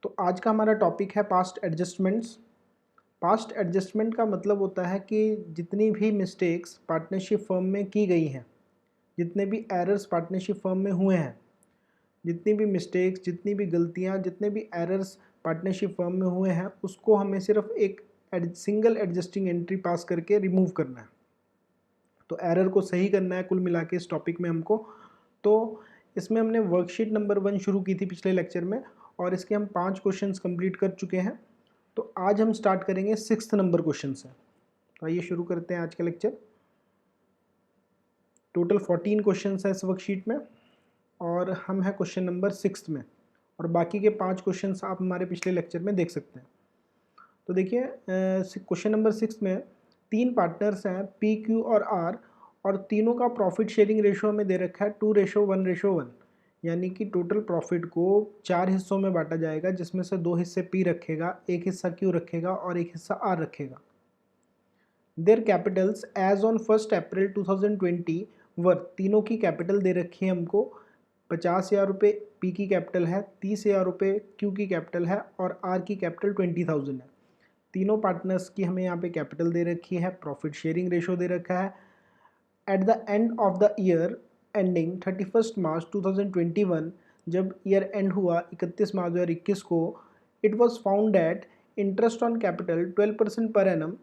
तो आज का हमारा टॉपिक है पास्ट एडजस्टमेंट्स। पास्ट एडजस्टमेंट का मतलब होता है कि जितनी भी मिस्टेक्स पार्टनरशिप फर्म में की गई हैं, जितने भी एरर्स पार्टनरशिप फर्म में हुए हैं, जितनी भी मिस्टेक्स, जितनी भी गलतियां, जितने भी एरर्स पार्टनरशिप फर्म में हुए हैं, उसको हमें सिर्फ एक सिंगल एडजस्टिंग एंट्री पास करके रिमूव करना है। तो एरर को सही करना है कुल मिला के इस टॉपिक में हमको। तो इसमें हमने वर्कशीट नंबर 1 शुरू की थी पिछले लेक्चर में और इसके हम 5 क्वेश्चंस कंप्लीट कर चुके हैं। तो आज हम स्टार्ट करेंगे 6th नंबर क्वेश्चन से। तो आइए शुरू करते हैं आज का लेक्चर। टोटल 14 क्वेश्चंस हैं इस वर्कशीट में और हम हैं क्वेश्चन नंबर 6 में, और बाकी के 5 क्वेश्चंस आप हमारे पिछले लेक्चर में देख सकते हैं। तो देखिए क्वेश्चन नंबर 6 में 3 पार्टनर्स हैं पी, क्यू और आर, और तीनों का प्रॉफिट शेयरिंग रेशो में दे रखा है 2:1:1, यानी कि टोटल प्रॉफिट को 4 हिस्सों में बांटा जाएगा, जिसमें से 2 हिस्से पी रखेगा, एक हिस्सा क्यू रखेगा और एक हिस्सा आर रखेगा। देयर कैपिटल्स एज ऑन 1 अप्रैल 2020 वर, तीनों की कैपिटल दे रखी है हमको। 50,000 रुपये पी की कैपिटल है, 30,000 रुपये क्यू की कैपिटल है और आर की कैपिटल 20,000 है। तीनों पार्टनर्स की हमें यहाँ पे कैपिटल दे रखी है, प्रॉफिट शेयरिंग रेशो दे रखा है। At the end of the year ending 31 मार्च 2021, जब ईयर एंड हुआ 31 मार्च 2021 को, it was found that interest on capital 12% per annum.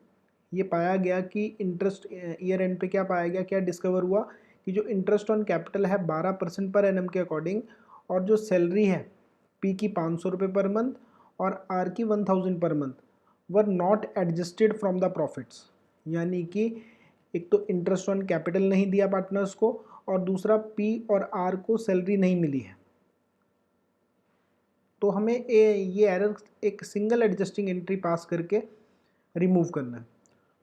ये पाया गया कि इंटरेस्ट ईयर एंड पे क्या पाया गया, क्या डिस्कवर हुआ कि जो इंटरेस्ट ऑन कैपिटल है 12% पर एनम के अकॉर्डिंग, और जो सैलरी है पी की 500 रुपये पर मंथ और आर की 1000 per month, were not adjusted from the profits. यानी कि एक तो इंटरेस्ट ऑन कैपिटल नहीं दिया पार्टनर्स को, और दूसरा पी और आर को सैलरी नहीं मिली है। तो हमें ये एरर एक सिंगल एडजस्टिंग एंट्री पास करके रिमूव करना है।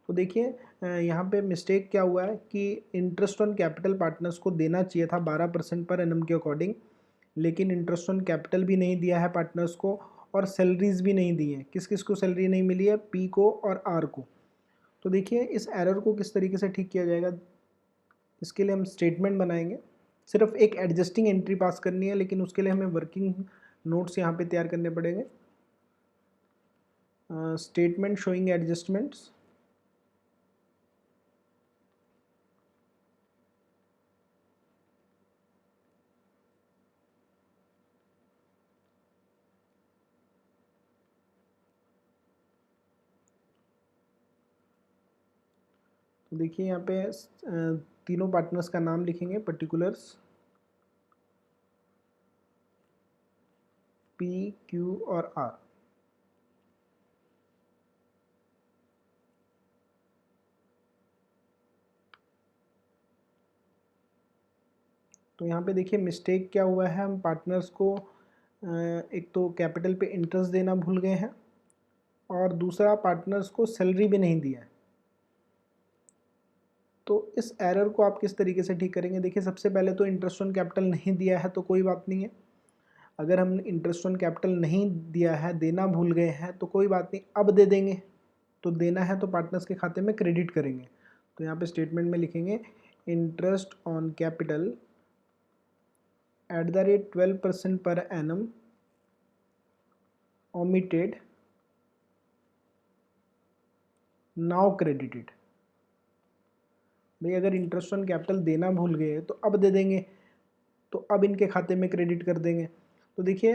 तो देखिए यहाँ पे मिस्टेक क्या हुआ है कि इंटरेस्ट ऑन कैपिटल पार्टनर्स को देना चाहिए था 12% पर एनम के अकॉर्डिंग, लेकिन इंटरेस्ट ऑन कैपिटल भी नहीं दिया है पार्टनर्स को और सैलरीज भी नहीं दी है। किस किस को सैलरी नहीं मिली है, पी को और आर को। तो देखिए इस एरर को किस तरीके से ठीक किया जाएगा, इसके लिए हम स्टेटमेंट बनाएंगे। सिर्फ एक एडजस्टिंग एंट्री पास करनी है, लेकिन उसके लिए हमें वर्किंग नोट्स यहाँ पे तैयार करने पड़ेंगे। Statement showing adjustments. तो देखिए यहाँ पे तीनों पार्टनर्स का नाम लिखेंगे, पर्टिकुलर्स पी, क्यू और आर। तो यहाँ पे देखिए मिस्टेक क्या हुआ है, हम पार्टनर्स को एक तो कैपिटल पे इंटरेस्ट देना भूल गए हैं और दूसरा पार्टनर्स को सैलरी भी नहीं दिया है। तो इस एरर को आप किस तरीके से ठीक करेंगे, देखिए सबसे पहले तो इंटरेस्ट ऑन कैपिटल नहीं दिया है तो कोई बात नहीं है। अगर हम इंटरेस्ट ऑन कैपिटल नहीं दिया है, देना भूल गए हैं, तो कोई बात नहीं, अब दे देंगे। तो देना है तो पार्टनर्स के खाते में क्रेडिट करेंगे। तो यहाँ पे स्टेटमेंट में लिखेंगे interest on capital @ 12% per annum omitted now credited. भाई अगर इंटरेस्ट ऑन कैपिटल देना भूल गए तो अब दे देंगे, तो अब इनके खाते में क्रेडिट कर देंगे। तो देखिए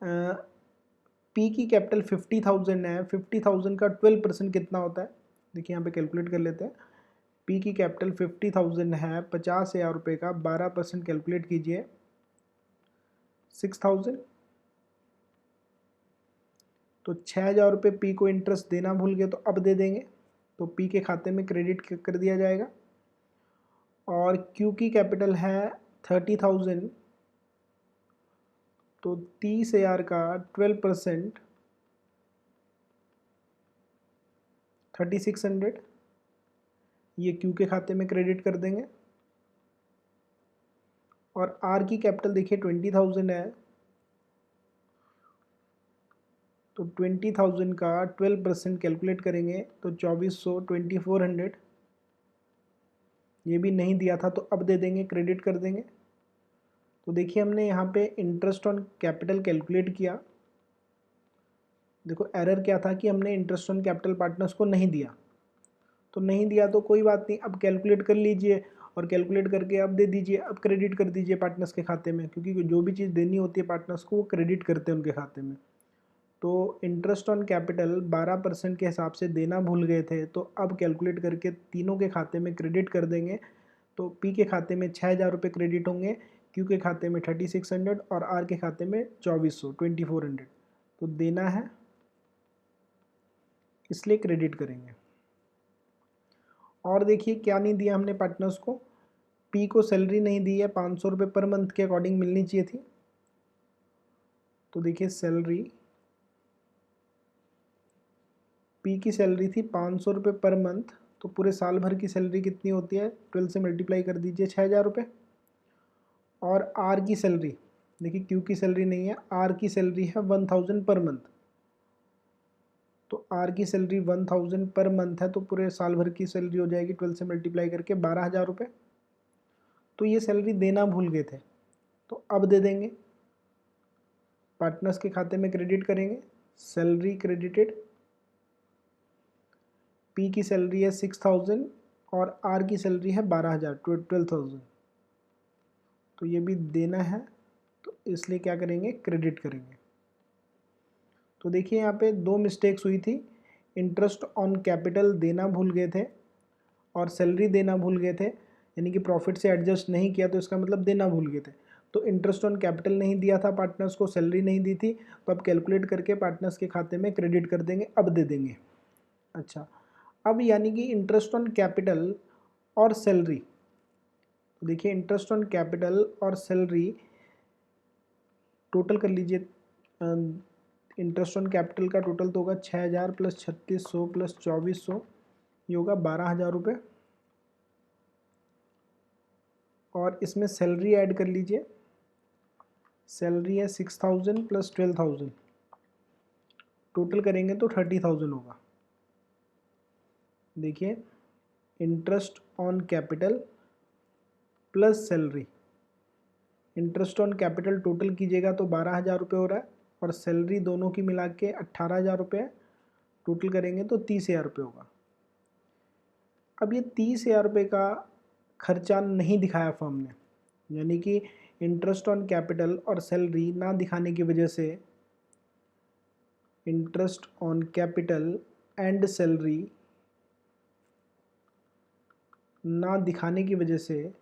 पी की कैपिटल 50,000 है, 50,000 का 12% कितना होता है, देखिए यहाँ पे कैलकुलेट कर लेते हैं। पी की कैपिटल 50,000 है, 50,000 रुपये का 12% कैलकुलेट कीजिए, 6,000। तो 6,000 रुपये पी को इंटरेस्ट देना भूल गए तो अब दे देंगे, तो पी के खाते में क्रेडिट कर दिया जाएगा। और क्यू की कैपिटल है 30,000, तो 30,000 का 12% 3,600, ये क्यू के खाते में क्रेडिट कर देंगे। और आर की कैपिटल देखिए 20,000 है, तो 20,000 का 12% कैलकुलेट करेंगे तो 2,400, 2,400। ये भी नहीं दिया था तो अब दे देंगे, क्रेडिट कर देंगे। तो देखिए हमने यहाँ पे इंटरेस्ट ऑन कैपिटल कैलकुलेट किया, देखो एरर क्या था कि हमने इंटरेस्ट ऑन कैपिटल पार्टनर्स को नहीं दिया, तो नहीं दिया तो कोई बात नहीं, अब कैलकुलेट कर लीजिए और कैलकुलेट करके अब दे दीजिए, अब क्रेडिट कर दीजिए पार्टनर्स के खाते में, क्योंकि जो भी चीज़ देनी होती है पार्टनर्स को वो क्रेडिट करते हैं उनके खाते में। तो इंटरेस्ट ऑन कैपिटल 12% के हिसाब से देना भूल गए थे, तो अब कैलकुलेट करके तीनों के खाते में क्रेडिट कर देंगे। तो पी के खाते में 6,000 रुपये क्रेडिट होंगे, क्यू के खाते में 3600 और आर के खाते में 2400 तो देना है, इसलिए क्रेडिट करेंगे। और देखिए क्या नहीं दिया हमने पार्टनर्स को, पी को सैलरी नहीं दी है, 500 रुपये पर मंथ के अकॉर्डिंग मिलनी चाहिए थी। तो देखिए सैलरी, पी की सैलरी थी 500 रुपये पर मंथ, तो पूरे साल भर की सैलरी कितनी होती है, 12 से मल्टीप्लाई कर दीजिए 6,000 रुपये। और आर की सैलरी, देखिए क्यू की सैलरी नहीं है, आर की सैलरी है 1000 पर मंथ, तो आर की सैलरी 1000 पर मंथ है, तो पूरे साल भर की सैलरी हो जाएगी 12 से मल्टीप्लाई करके 12,000 रुपये। तो ये सैलरी देना भूल गए थे, तो अब दे देंगे, पार्टनर्स के खाते में क्रेडिट करेंगे, सैलरी क्रेडिटेड, पी की सैलरी है 6000 और आर की सैलरी है 12,000 12,000, तो ये भी देना है, तो इसलिए क्या करेंगे, क्रेडिट करेंगे। तो देखिए यहाँ पे दो मिस्टेक्स हुई थी, इंटरेस्ट ऑन कैपिटल देना भूल गए थे और सैलरी देना भूल गए थे, यानी कि प्रॉफिट से एडजस्ट नहीं किया, तो इसका मतलब देना भूल गए थे। तो इंटरेस्ट ऑन कैपिटल नहीं दिया था पार्टनर्स को, सैलरी नहीं दी थी, तो अब कैलकुलेट करके पार्टनर्स के खाते में क्रेडिट कर देंगे, अब दे देंगे। अच्छा, अब यानी कि इंटरेस्ट ऑन कैपिटल और सैलरी, तो देखिए इंटरेस्ट ऑन कैपिटल और सैलरी टोटल कर लीजिए, इंटरेस्ट ऑन कैपिटल का टोटल तो होगा 6,000 प्लस 3600 प्लस 2400, ये होगा 12,000 रुपये। और इसमें सैलरी ऐड कर लीजिए, सैलरी है 6000 प्लस 12,000, टोटल करेंगे तो 30,000 होगा। देखिए interest on capital plus salary, interest on capital total कीजिएगा तो 12,000 रुपये हो रहा है, और सैलरी दोनों की मिला के 18,000 रुपये है, टोटल करेंगे तो 30,000 रुपये होगा। अब ये 30,000 रुपये का खर्चा नहीं दिखाया फर्म ने, यानी कि इंटरेस्ट ऑन कैपिटल और सैलरी ना दिखाने की वजह से, interest on capital and salary ना दिखाने की वजह से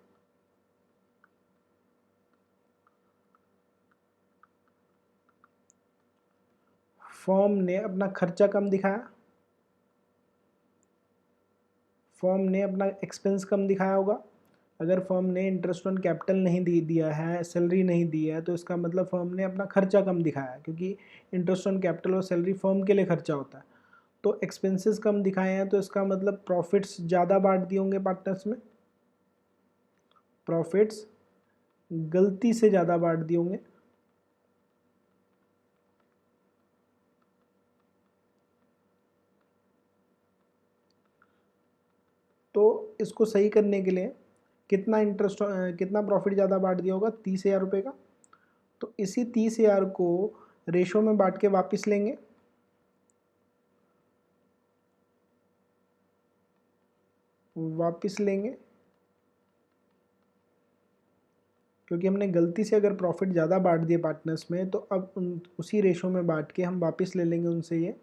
फर्म ने अपना खर्चा कम दिखाया, फर्म ने अपना एक्सपेंस कम दिखाया होगा। अगर फर्म ने इंटरेस्ट ऑन कैपिटल नहीं दिया है, सैलरी नहीं दी है, तो इसका मतलब फर्म ने अपना खर्चा कम दिखाया है, क्योंकि इंटरेस्ट ऑन कैपिटल और सैलरी फर्म के लिए खर्चा होता है। तो एक्सपेंसेस कम दिखाए हैं, तो इसका मतलब प्रॉफिट्स ज़्यादा बांट दिए होंगे पार्टनर्स में, प्रॉफिट्स गलती से ज़्यादा बांट दिए होंगे। तो इसको सही करने के लिए कितना प्रॉफिट ज़्यादा बांट दिया होगा, 30,000 रुपये का। तो इसी 30,000 को रेशो में बांट के वापस लेंगे, क्योंकि हमने गलती से अगर प्रॉफिट ज़्यादा बांट दिए पार्टनर्स में, तो अब उसी रेशो में बांट के हम वापस ले लेंगे उनसे ये।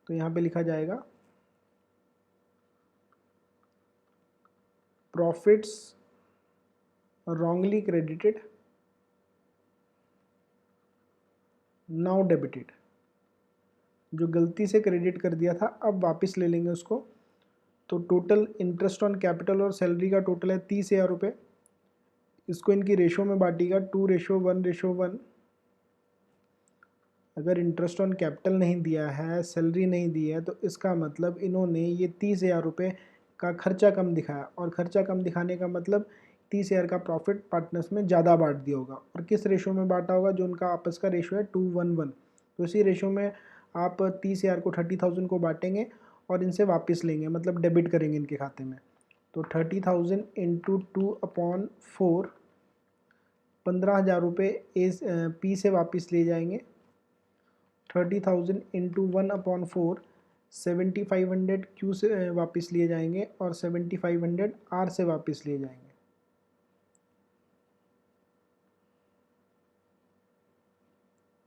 तो यहाँ पे लिखा जाएगा profits wrongly credited now debited, जो गलती से क्रेडिट कर दिया था अब वापस ले लेंगे उसको। तो टोटल इंटरेस्ट ऑन कैपिटल और सैलरी का टोटल है 30,000 रुपये, इसको इनकी रेशो में बांटिएगा 2:1:1। अगर इंटरेस्ट ऑन कैपिटल नहीं दिया है, सैलरी नहीं दी है, तो इसका मतलब इन्होंने ये 30,000 रुपये का खर्चा कम दिखाया, और खर्चा कम दिखाने का मतलब 30,000 का प्रॉफिट पार्टनर्स में ज़्यादा बांट दिया होगा। और किस रेशो में बांटा होगा, जो उनका आपस का रेशो है 2:1:1, तो इसी रेशो में आप 30,000 को 30,000 को बांटेंगे और इनसे वापस लेंगे, मतलब डेबिट करेंगे इनके खाते में। तो 30,000 इंटू 2/4, 15,000 रुपये पी से वापस ले जाएंगे, 30,000 इंटू 1/4 7500 क्यू से वापस लिए जाएंगे और 7500 आर से वापस लिए जाएंगे।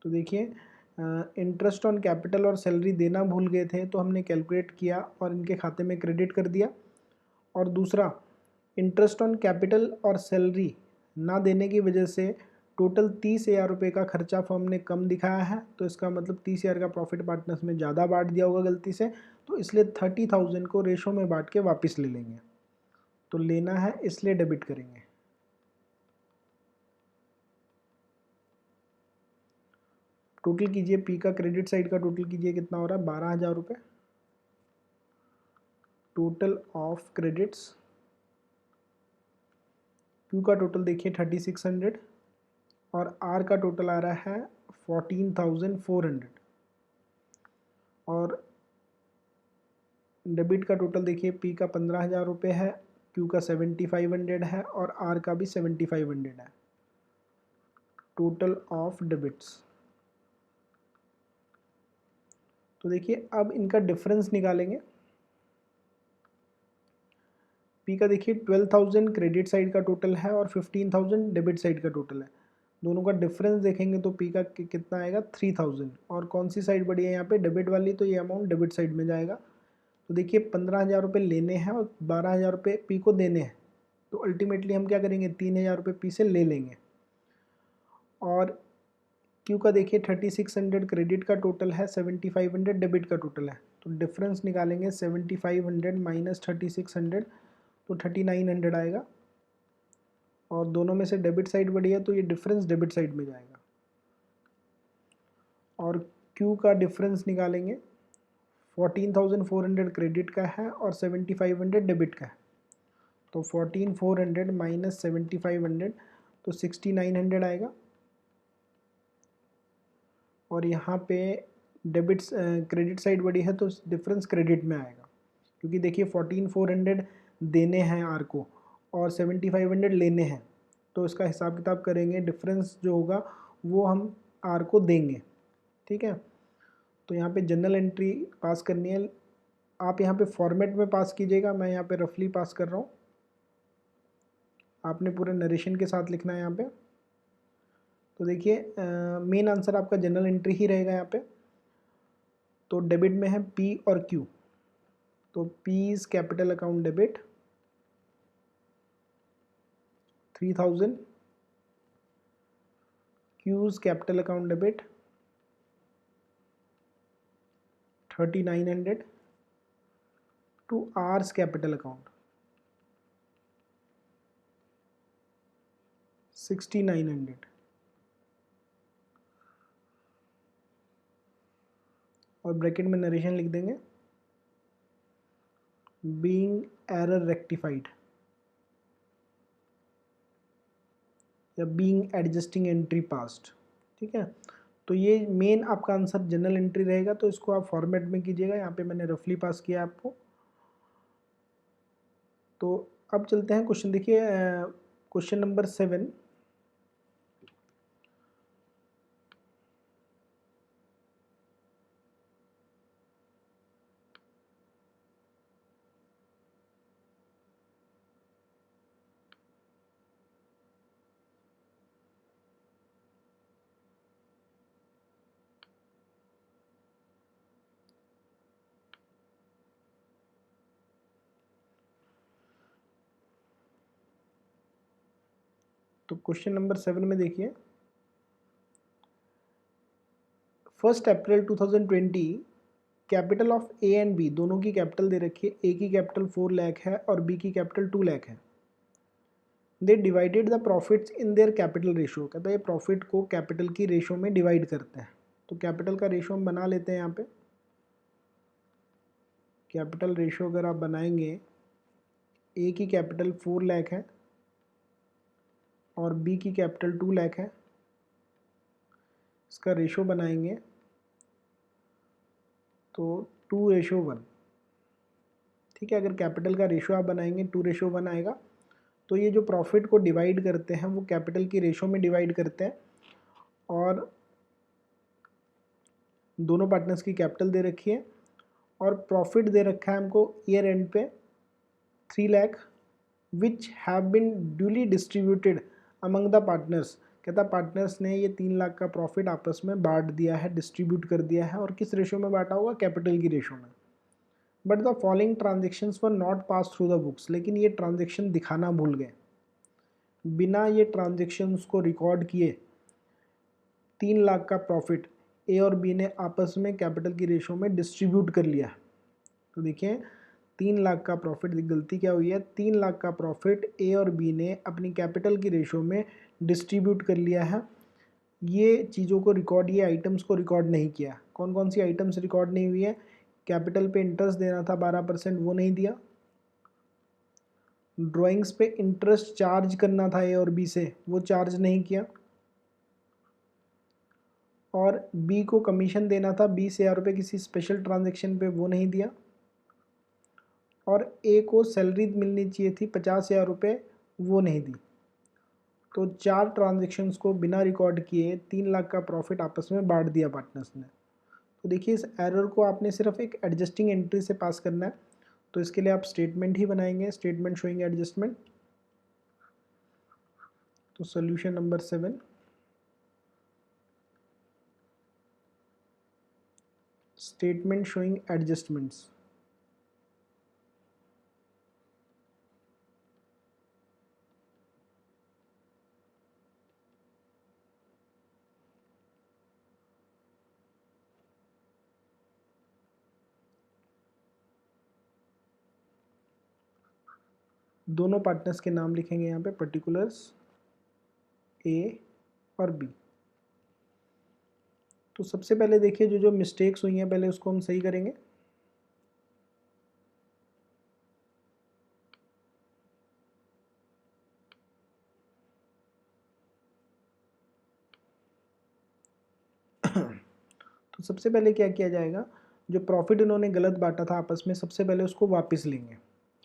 तो देखिए इंटरेस्ट ऑन कैपिटल और सैलरी देना भूल गए थे तो हमने कैलकुलेट किया और इनके खाते में क्रेडिट कर दिया। और दूसरा, इंटरेस्ट ऑन कैपिटल और सैलरी ना देने की वजह से टोटल 30,000 रुपये का खर्चा फर्म ने कम दिखाया है, तो इसका मतलब 30,000 का प्रॉफिट पार्टनर्स में ज़्यादा बांट दिया होगा गलती से, तो इसलिए 30,000 को रेशो में बांट के वापस ले लेंगे। तो लेना है इसलिए डेबिट करेंगे। टोटल कीजिए, पी का क्रेडिट साइड का टोटल कीजिए, कितना हो रहा है 12,000 रुपये टोटल ऑफ क्रेडिट्स। क्यू का टोटल देखिए 3600 और आर का टोटल आ रहा है 14,400 और डेबिट का टोटल देखिए पी का 15,000 रुपये है, क्यू का 7,500 है और आर का भी 7,500 है। Total of debits. तो देखिए अब इनका डिफरेंस निकालेंगे। पी का देखिए 12,000 क्रेडिट साइड का टोटल है और 15,000 डेबिट साइड का टोटल है। दोनों का डिफरेंस देखेंगे तो पी का कितना आएगा 3,000 और कौन सी साइड बड़ी है यहाँ पे डेबिट वाली, तो ये अमाउंट डेबिट साइड में जाएगा। तो देखिए 15,000 रुपये लेने हैं और 12,000 रुपये पी को देने हैं, तो अल्टीमेटली हम क्या करेंगे 3,000 रुपये पी से ले लेंगे। और क्यू का देखिए 3600 क्रेडिट का टोटल है, 7500 डेबिट का टोटल है, तो डिफरेंस निकालेंगे 7500 माइनस 3600 तो 3900 आएगा और दोनों में से डेबिट साइड बड़ी है तो ये डिफरेंस डेबिट साइड में जाएगा। और क्यू का डिफरेंस निकालेंगे 14,400 क्रेडिट का है और 7,500 डेबिट का है, तो 14,400 माइनस 7,500 तो 6,900 आएगा। और यहाँ पे डेबिट क्रेडिट साइड बड़ी है तो डिफरेंस क्रेडिट में आएगा, क्योंकि देखिए 14,400 देने हैं आर को और 7,500 लेने हैं, तो इसका हिसाब किताब करेंगे, डिफरेंस जो होगा वो हम आर को देंगे। ठीक है, तो यहाँ पे जनरल एंट्री पास करनी है। आप यहाँ पे फॉर्मेट में पास कीजिएगा, मैं यहाँ पे रफली पास कर रहा हूँ, आपने पूरे नरेशन के साथ लिखना है यहाँ पे। तो देखिए मेन आंसर आपका जनरल एंट्री ही रहेगा यहाँ पे। तो डेबिट में है पी और क्यू, तो P's capital account debit 3,000, Q's capital account debit 3,900 to R's capital account 6,900। और ब्रैकेट में नरेशन लिख देंगे बीइंग एरर रेक्टिफाइड या बीइंग एडजस्टिंग एंट्री पास्ट। ठीक है, तो ये मेन आपका आंसर जनरल एंट्री रहेगा, तो इसको आप फॉर्मेट में कीजिएगा। यहाँ पे मैंने रफली पास किया आपको। तो अब चलते हैं क्वेश्चन, देखिए क्वेश्चन नंबर 7। तो क्वेश्चन नंबर 7 में देखिए 1 अप्रैल 2020 capital of A and B, दोनों की कैपिटल दे रखी है। ए की कैपिटल 4 लाख है और बी की कैपिटल 2 लाख है। They divided the profits in their capital ratio, कहता है ये प्रॉफिट को कैपिटल की रेशो में डिवाइड करते हैं। तो कैपिटल का रेशो हम बना लेते हैं। यहाँ पे कैपिटल रेशो अगर आप बनाएंगे, ए की कैपिटल 4 लाख है और बी की कैपिटल 2 लाख है, इसका रेशो बनाएंगे तो 2:1। ठीक है, अगर कैपिटल का रेशो आप बनाएंगे 2:1 आएगा। तो ये जो प्रॉफिट को डिवाइड करते हैं वो कैपिटल की रेशो में डिवाइड करते हैं और दोनों पार्टनर्स की कैपिटल दे रखी है और प्रॉफिट दे रखा है हमको ईयर एंड पे 3 lakh which have been duly distributed among the partners. कहता पार्टनर्स ने ये 3 लाख का प्रॉफिट आपस में बांट दिया है, डिस्ट्रीब्यूट कर दिया है। और किस रेशो में बांटा होगा? कैपिटल की रेशो में। But the following transactions were not pass through the books, लेकिन ये ट्रांजेक्शन दिखाना भूल गए। बिना ये ट्रांजेक्शन्स को रिकॉर्ड किए 3 लाख का प्रॉफिट ए और बी ने आपस में कैपिटल की रेशो में डिस्ट्रीब्यूट कर लिया। तो देखिए 3 लाख का प्रॉफिट, गलती क्या हुई है, 3 लाख का प्रॉफिट ए और बी ने अपनी कैपिटल की रेशो में डिस्ट्रीब्यूट कर लिया है। ये चीज़ों को रिकॉर्ड, ये आइटम्स को रिकॉर्ड नहीं किया। कौन कौन सी आइटम्स रिकॉर्ड नहीं हुई है? कैपिटल पे इंटरेस्ट देना था 12%, वो नहीं दिया। ड्राइंग्स पे इंटरेस्ट चार्ज करना था ए और बी से, वो चार्ज नहीं किया। और बी को कमीशन देना था 20,000 रुपये किसी स्पेशल ट्रांजेक्शन पे, वो नहीं दिया। और ए को सैलरी मिलनी चाहिए थी 50,000 रुपये, वो नहीं दी। तो 4 ट्रांजेक्शन्स को बिना रिकॉर्ड किए 3 लाख का प्रॉफिट आपस में बांट दिया पार्टनर्स ने। तो देखिए इस एरर को आपने सिर्फ एक एडजस्टिंग एंट्री से पास करना है। तो इसके लिए आप स्टेटमेंट ही बनाएंगे, स्टेटमेंट शोइंग एडजस्टमेंट। तो solution number 7, statement showing adjustments. दोनों पार्टनर्स के नाम लिखेंगे यहाँ पे, पर्टिकुलर्स ए और बी। तो सबसे पहले देखिए जो जो मिस्टेक्स हुई हैं पहले उसको हम सही करेंगे। तो सबसे पहले क्या किया जाएगा, जो प्रॉफिट इन्होंने गलत बांटा था आपस में, सबसे पहले उसको वापस लेंगे,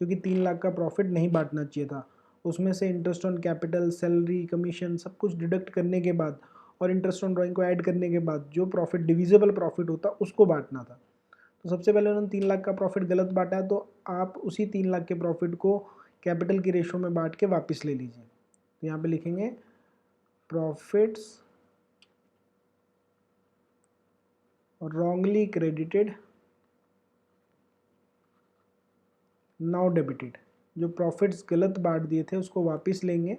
क्योंकि 3 लाख का प्रॉफिट नहीं बांटना चाहिए था। उसमें से interest on capital, salary, commission सब कुछ डिडक्ट करने के बाद और इंटरेस्ट ऑन ड्राइंग को ऐड करने के बाद जो प्रॉफिट डिविजिबल प्रॉफिट होता उसको बांटना था। तो सबसे पहले उन्होंने 3 लाख का प्रॉफिट गलत बांटा है, तो आप उसी 3 लाख के प्रॉफिट को कैपिटल की रेशो में बांट के वापस ले लीजिए। तो यहाँ पे लिखेंगे profits wrongly credited now debited. जो प्रॉफिट्स गलत बांट दिए थे उसको वापस लेंगे।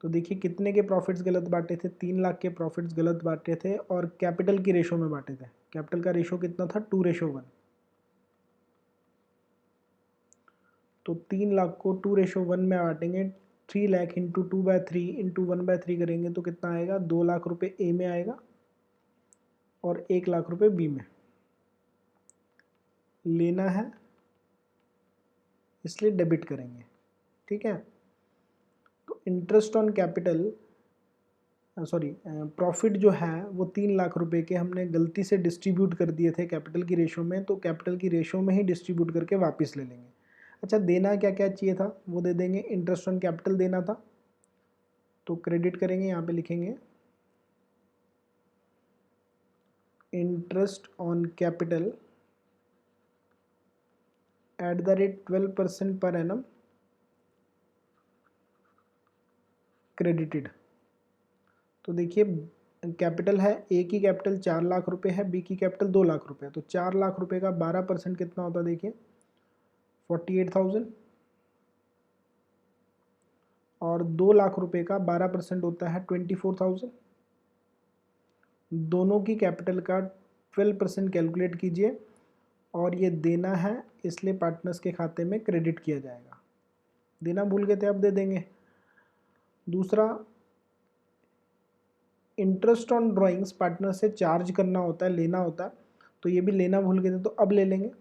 तो देखिए कितने के प्रॉफिट्स गलत बांटे थे, 3 लाख के प्रॉफिट्स गलत बांटे थे और कैपिटल की रेशो में बांटे थे। कैपिटल का रेशो कितना था? 2:1। तो 3 लाख को 2:1 में बांटेंगे। 3 लाख इंटू 2/3 इंटू 1/3 करेंगे तो कितना आएगा? 2 लाख रुपये ए में आएगा और 1 लाख रुपये बी में। लेना है इसलिए डेबिट करेंगे, ठीक है। तो interest on capital, sorry profit जो है वो 3 लाख रुपए के हमने गलती से डिस्ट्रीब्यूट कर दिए थे कैपिटल की रेशो में, तो कैपिटल की रेशो में ही डिस्ट्रीब्यूट करके वापस ले लेंगे। अच्छा देना क्या क्या चाहिए था वो दे देंगे। इंटरेस्ट ऑन कैपिटल देना था तो क्रेडिट करेंगे, यहाँ पे लिखेंगे interest on capital @12% per annum credited. तो देखिए कैपिटल है, ए की कैपिटल 4 लाख रुपए है, बी की कैपिटल 2 लाख रुपए है। तो 4 लाख रुपए का 12% कितना होता है? देखिए 48,000। और 2 लाख रुपए का 12% होता है 24,000। दोनों की कैपिटल का 12% कैलकुलेट कीजिए और ये देना है इसलिए पार्टनर्स के खाते में क्रेडिट किया जाएगा। देना भूल गए थे, अब दे देंगे। दूसरा, इंटरेस्ट ऑन ड्राइंग्स पार्टनर से चार्ज करना होता है, लेना होता है, तो ये भी लेना भूल गए थे तो अब ले लेंगे।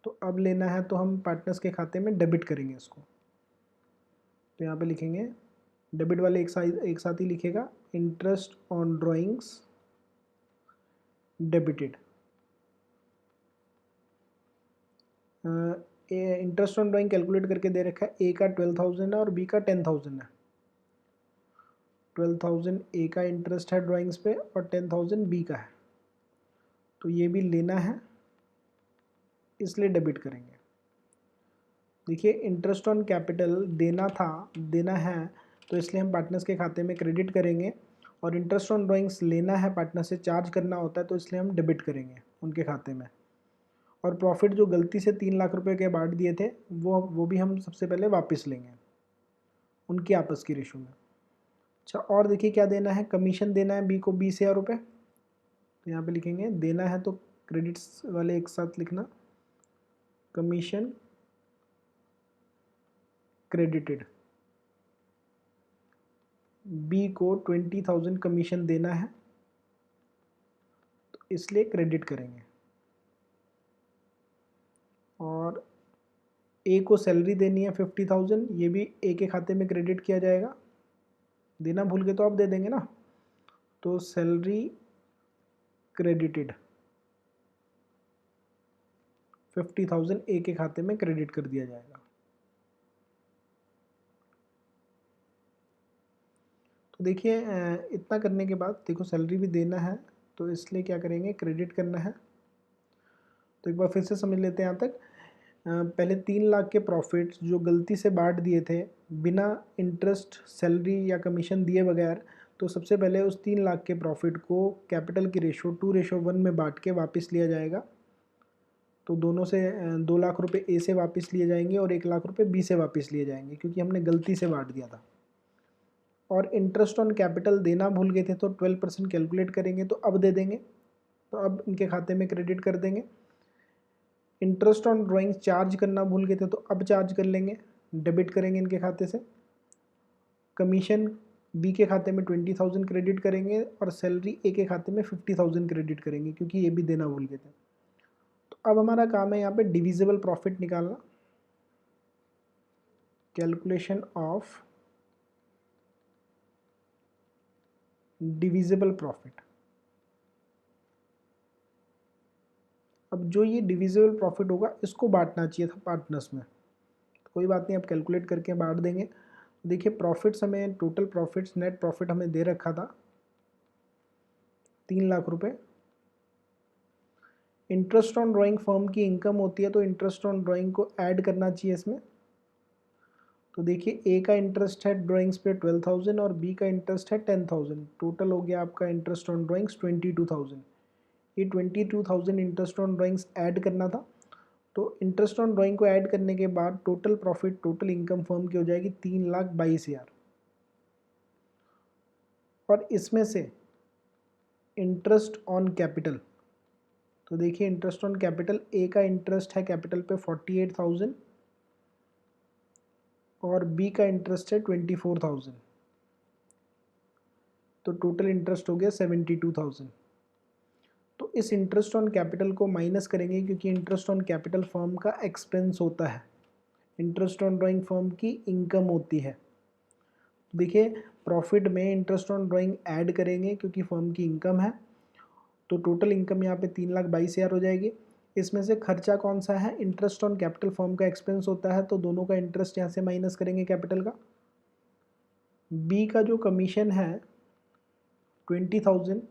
तो अब लेना है तो हम पार्टनर्स के खाते में डेबिट करेंगे इसको। तो यहाँ पे लिखेंगे डेबिट वाले एक साथ ही लिखेगा, interest on drawings debited. Interest on drawing calculate करके दे रखा है, ए का 12,000 है और बी का 10,000 है। 12,000 ए का इंटरेस्ट है ड्राइंग्स पे और 10,000 बी का है। तो ये भी लेना है, इसलिए डेबिट करेंगे। देखिए इंटरेस्ट ऑन कैपिटल देना है, तो इसलिए हम पार्टनर्स के खाते में क्रेडिट करेंगे, और इंटरेस्ट ऑन ड्राइंग्स लेना है, पार्टनर से चार्ज करना होता है, तो इसलिए हम डेबिट करेंगे उनके खाते में। और प्रॉफिट जो गलती से 3 लाख रुपए के बांट दिए थे वो भी हम सबसे पहले वापस लेंगे उनकी आपस की रेशो में। अच्छा, और देखिए क्या देना है, कमीशन देना है बी को 20,000 रुपये, तो यहाँ पे लिखेंगे देना है, तो क्रेडिट्स वाले एक साथ लिखना, कमीशन क्रेडिटेड। बी को 20,000 कमीशन देना है, तो इसलिए क्रेडिट करेंगे। और ए को सैलरी देनी है 50,000, ये भी ए के खाते में क्रेडिट किया जाएगा। देना भूल गए तो आप दे देंगे ना, तो सैलरी क्रेडिटेड 50,000 ए के खाते में क्रेडिट कर दिया जाएगा। तो देखिए इतना करने के बाद देखो सैलरी भी देना है, तो इसलिए क्या करेंगे, क्रेडिट करना है। तो एक बार फिर से समझ लेते हैं यहाँ तक। पहले 3 लाख के प्रॉफिट्स जो गलती से बांट दिए थे बिना इंटरेस्ट, सैलरी या कमीशन दिए बगैर, तो सबसे पहले उस 3 लाख के प्रॉफिट को कैपिटल की रेशो 2:1 में बांट के वापस लिया जाएगा। तो दोनों से 2 लाख रुपए ए से वापस लिए जाएंगे और 1 लाख रुपए बी से वापस लिए जाएंगे, क्योंकि हमने गलती से बांट दिया था। और इंटरेस्ट ऑन कैपिटल देना भूल गए थे, तो 12% कैलकुलेट करेंगे, तो अब दे देंगे, तो अब इनके खाते में क्रेडिट कर देंगे। इंटरेस्ट ऑन ड्राइंग्स चार्ज करना भूल गए थे, तो अब चार्ज कर लेंगे, डेबिट करेंगे इनके खाते से। कमीशन बी के खाते में 20,000 क्रेडिट करेंगे, और सैलरी ए के खाते में 50,000 क्रेडिट करेंगे, क्योंकि ये भी देना भूल गए थे। तो अब हमारा काम है यहाँ पे डिविजिबल प्रॉफिट निकालना, कैलकुलेशन ऑफ डिविजिबल प्रॉफिट। अब जो ये डिविजिबल प्रॉफिट होगा इसको बांटना चाहिए था पार्टनर्स में, तो कोई बात नहीं, आप कैलकुलेट करके बांट देंगे। देखिए प्रॉफिट्स हमें, टोटल प्रॉफिट्स, नेट प्रॉफिट हमें दे रखा था 3 लाख रुपए। इंटरेस्ट ऑन ड्राइंग फर्म की इनकम होती है, तो इंटरेस्ट ऑन ड्राइंग को ऐड करना चाहिए इसमें। तो देखिए ए का इंटरेस्ट है ड्राइंग्स पे 12,000 और बी का इंटरेस्ट है 10,000, टोटल हो गया आपका इंटरेस्ट ऑन ड्राइंग्स 22,000। ये 22,000 इंटरेस्ट ऑन ड्राइंग्स ऐड करना था। तो इंटरेस्ट ऑन ड्राइंग को ऐड करने के बाद total profit, total income firm की हो जाएगी 3,22,000। और इसमें से इंटरेस्ट ऑन कैपिटल, तो देखिए इंटरेस्ट ऑन कैपिटल, ए का इंटरेस्ट है कैपिटल पे 48,000 और बी का इंटरेस्ट है 24,000, तो टोटल इंटरेस्ट हो गया 72,000। तो इस इंटरेस्ट ऑन कैपिटल को माइनस करेंगे, क्योंकि इंटरेस्ट ऑन कैपिटल फर्म का एक्सपेंस होता है, इंटरेस्ट ऑन ड्राइंग फर्म की इनकम होती है। देखिए प्रॉफिट में इंटरेस्ट ऑन ड्राइंग ऐड करेंगे क्योंकि फर्म की इनकम है, तो टोटल इनकम यहाँ पे 3,22,000 हो जाएगी। इसमें से खर्चा कौन सा है, इंटरेस्ट ऑन कैपिटल फर्म का एक्सपेंस होता है, तो दोनों का इंटरेस्ट यहाँ से माइनस करेंगे कैपिटल का। बी का जो कमीशन है 20,000,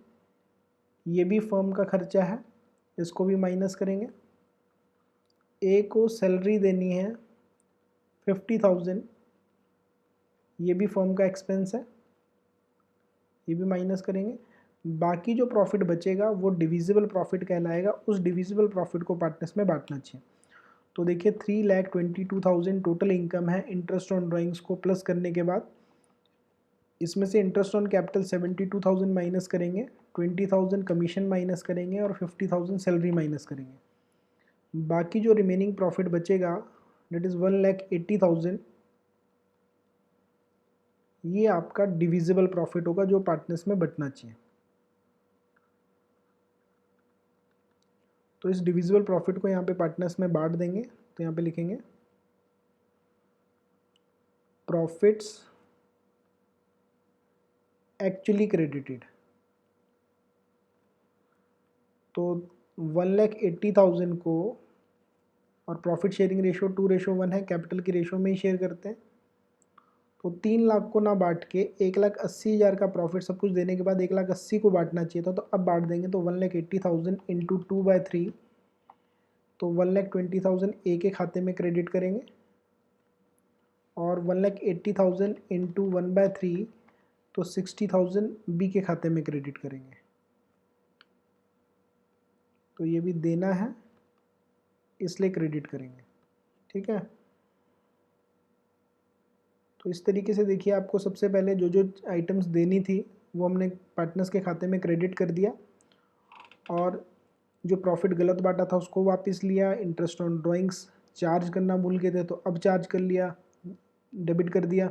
ये भी फर्म का खर्चा है, इसको भी माइनस करेंगे। ए को सैलरी देनी है 50,000, ये भी फर्म का एक्सपेंस है, ये भी माइनस करेंगे। बाकी जो प्रॉफिट बचेगा वो डिविजिबल प्रॉफिट कहलाएगा, उस डिविजिबल प्रॉफिट को पार्टनर्स में बांटना चाहिए। तो देखिए 3,22,000 टोटल इनकम है इंटरेस्ट ऑन ड्राइंग्स को प्लस करने के बाद। इसमें से इंटरेस्ट ऑन कैपिटल 72,000 माइनस करेंगे, 20,000 कमीशन माइनस करेंगे और 50,000 सैलरी माइनस करेंगे। बाकी जो रिमेनिंग प्रॉफिट बचेगा डेट इज़ 1,80,000, ये आपका डिविजिबल प्रॉफिट होगा जो पार्टनर्स में बंटना चाहिए। तो इस डिविजिबल प्रॉफिट को यहाँ पे पार्टनर्स में बांट देंगे, तो यहाँ पे लिखेंगे प्रॉफिट्स एक्चुअली क्रेडिटेड। तो 1,80,000 को, और प्रॉफिट शेयरिंग रेशो 2:1 है, कैपिटल की रेशो में ही शेयर करते हैं, तो 3 लाख को ना बांट के 1,80,000 का प्रॉफिट सब कुछ देने के बाद 1,80,000 को बांटना चाहिए था, तो अब बांट देंगे तो 1,80,000 इंटू 2/3, तो 1,20,000 ए के खाते में क्रेडिट करेंगे और 1,80,000 इंटू 1/3 तो 60,000 बी के खाते में क्रेडिट करेंगे। तो ये भी देना है इसलिए क्रेडिट करेंगे, ठीक है। तो इस तरीके से देखिए आपको सबसे पहले जो जो आइटम्स देनी थी वो हमने पार्टनर्स के खाते में क्रेडिट कर दिया और जो प्रॉफिट गलत बांटा था उसको वापस लिया। इंटरेस्ट ऑन ड्राइंग्स चार्ज करना भूल गए थे तो अब चार्ज कर लिया, डेबिट कर दिया।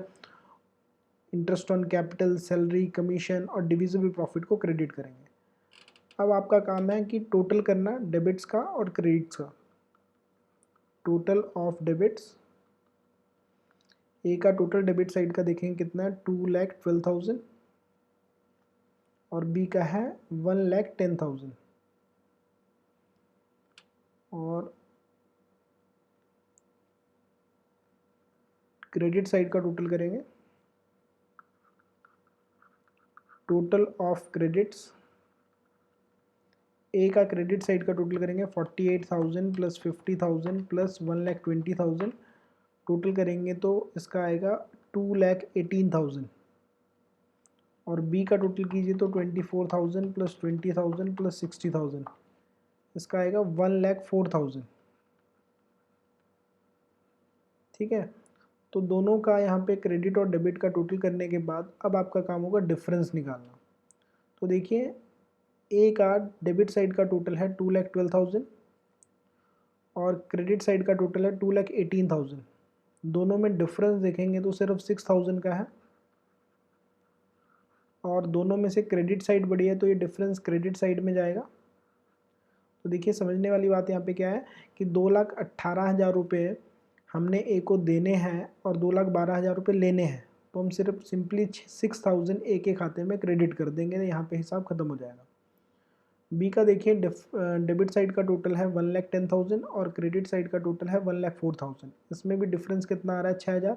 Interest on capital, salary, commission और डिविजिबल प्रॉफिट को क्रेडिट करेंगे। अब आपका काम है कि टोटल करना डेबिट्स का और क्रेडिट्स का। टोटल ऑफ डेबिट्स, ए का टोटल डेबिट साइड का देखेंगे कितना है 2,12,000 और बी का है 1,10,000 और क्रेडिट साइड का टोटल करेंगे। टोटल ऑफ क्रेडिट्स, ए का क्रेडिट साइड का टोटल करेंगे 48,000 प्लस 50,000 प्लस 1,20,000, टोटल करेंगे तो इसका आएगा 2,18,000 और बी का टोटल कीजिए तो 24,000 प्लस 20,000 प्लस 60,000, इसका आएगा 1,04,000, ठीक है। तो दोनों का यहाँ पे क्रेडिट और डेबिट का टोटल करने के बाद अब आपका काम होगा डिफरेंस निकालना। तो देखिए ए का डेबिट साइड का टोटल है 2,12,000 और क्रेडिट साइड का टोटल है 2,18,000। दोनों में डिफरेंस देखेंगे तो सिर्फ 6,000 का है और दोनों में से क्रेडिट साइड बड़ी है तो ये डिफरेंस क्रेडिट साइड में जाएगा। तो देखिए समझने वाली बात यहाँ पे क्या है कि 2,18,000 रुपये हमने ए को देने हैं और 2,12,000 रुपये लेने हैं, तो हम सिर्फ सिंपली 6,000 ए के खाते में क्रेडिट कर देंगे, यहाँ पे हिसाब खत्म हो जाएगा। बी का देखिए डेबिट साइड का टोटल है 1,10,000 और क्रेडिट साइड का टोटल है 1,04,000। इसमें भी डिफरेंस कितना आ रहा है 6,000।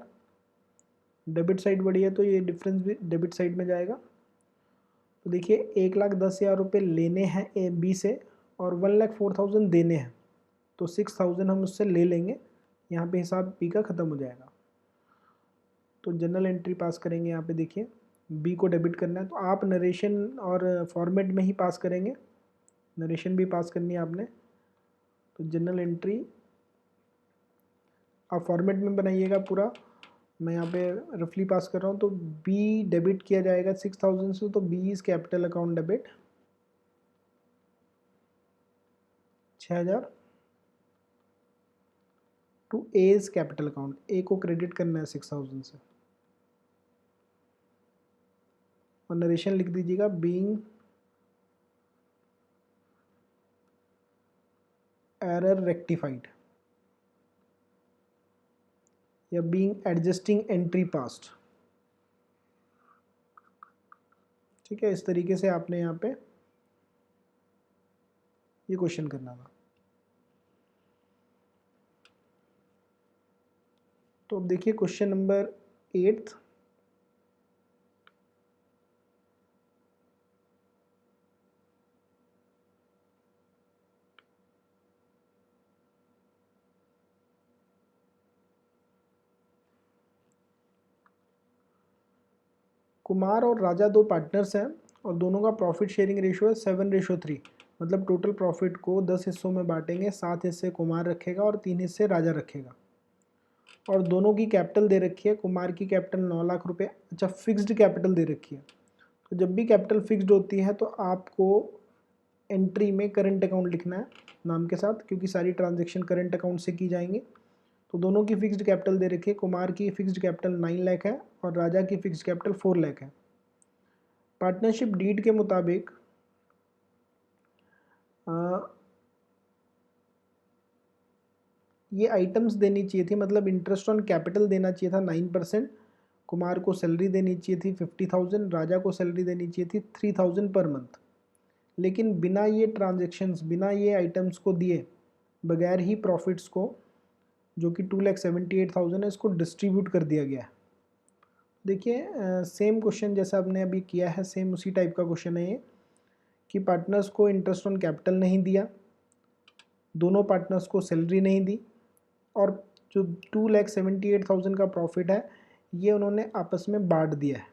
डेबिट साइड बड़ी है तो ये डिफरेंस भी डेबिट साइड में जाएगा। तो देखिए 1,10,000 रुपये लेने हैं ए बी से और 1,04,000 देने हैं, तो 6,000 हम उससे ले लेंगे, यहाँ पे हिसाब बी का ख़त्म हो जाएगा। तो जनरल एंट्री पास करेंगे, यहाँ पे देखिए बी को डेबिट करना है तो आप नरेशन और फॉर्मेट में ही पास करेंगे, नरेशन भी पास करनी है आपने। तो जनरल एंट्री आप फॉर्मेट में बनाइएगा पूरा, मैं यहाँ पे रफली पास कर रहा हूँ। तो बी डेबिट किया जाएगा 6,000 से, तो B is capital account debit 6,000 to A is capital account, A को क्रेडिट करना है 6,000 से और नरेशन लिख दीजिएगा बीइंग एरर रेक्टिफाइड या बीइंग एडजस्टिंग एंट्री पास्ट, ठीक है। इस तरीके से आपने यहाँ पे ये क्वेश्चन करना था। तो अब देखिए क्वेश्चन नंबर 8। कुमार और राजा दो पार्टनर्स हैं और दोनों का प्रॉफिट शेयरिंग रेशियो है 7:3, मतलब टोटल प्रॉफिट को 10 हिस्सों में बांटेंगे, 7 हिस्से कुमार रखेगा और 3 हिस्से राजा रखेगा। और दोनों की कैपिटल दे रखी है, कुमार की कैपिटल 9 लाख रुपए, अच्छा फिक्स्ड कैपिटल दे रखी है। तो जब भी कैपिटल फिक्स्ड होती है तो आपको एंट्री में करंट अकाउंट लिखना है नाम के साथ, क्योंकि सारी ट्रांजेक्शन करंट अकाउंट से की जाएंगी। तो दोनों की फिक्स्ड कैपिटल दे रखी है, कुमार की फिक्स्ड कैपिटल 9 लाख है और राजा की फिक्स्ड कैपिटल 4 लाख है। पार्टनरशिप डीड के मुताबिक ये आइटम्स देनी चाहिए थी, मतलब इंटरेस्ट ऑन कैपिटल देना चाहिए था 9%, कुमार को सैलरी देनी चाहिए थी 50,000, राजा को सैलरी देनी चाहिए थी 3,000 पर मंथ। लेकिन बिना ये ट्रांजेक्शन्स, बिना ये आइटम्स को दिए, बगैर ही प्रॉफिट्स को, जो कि 2,78,000 है, इसको डिस्ट्रीब्यूट कर दिया गया है। देखिए सेम क्वेश्चन जैसा आपने अभी किया है, सेम उसी टाइप का क्वेश्चन है ये, कि पार्टनर्स को इंटरेस्ट ऑन कैपिटल नहीं दिया, दोनों पार्टनर्स को सैलरी नहीं दी, और जो 2,78,000 का प्रॉफिट है ये उन्होंने आपस में बांट दिया है।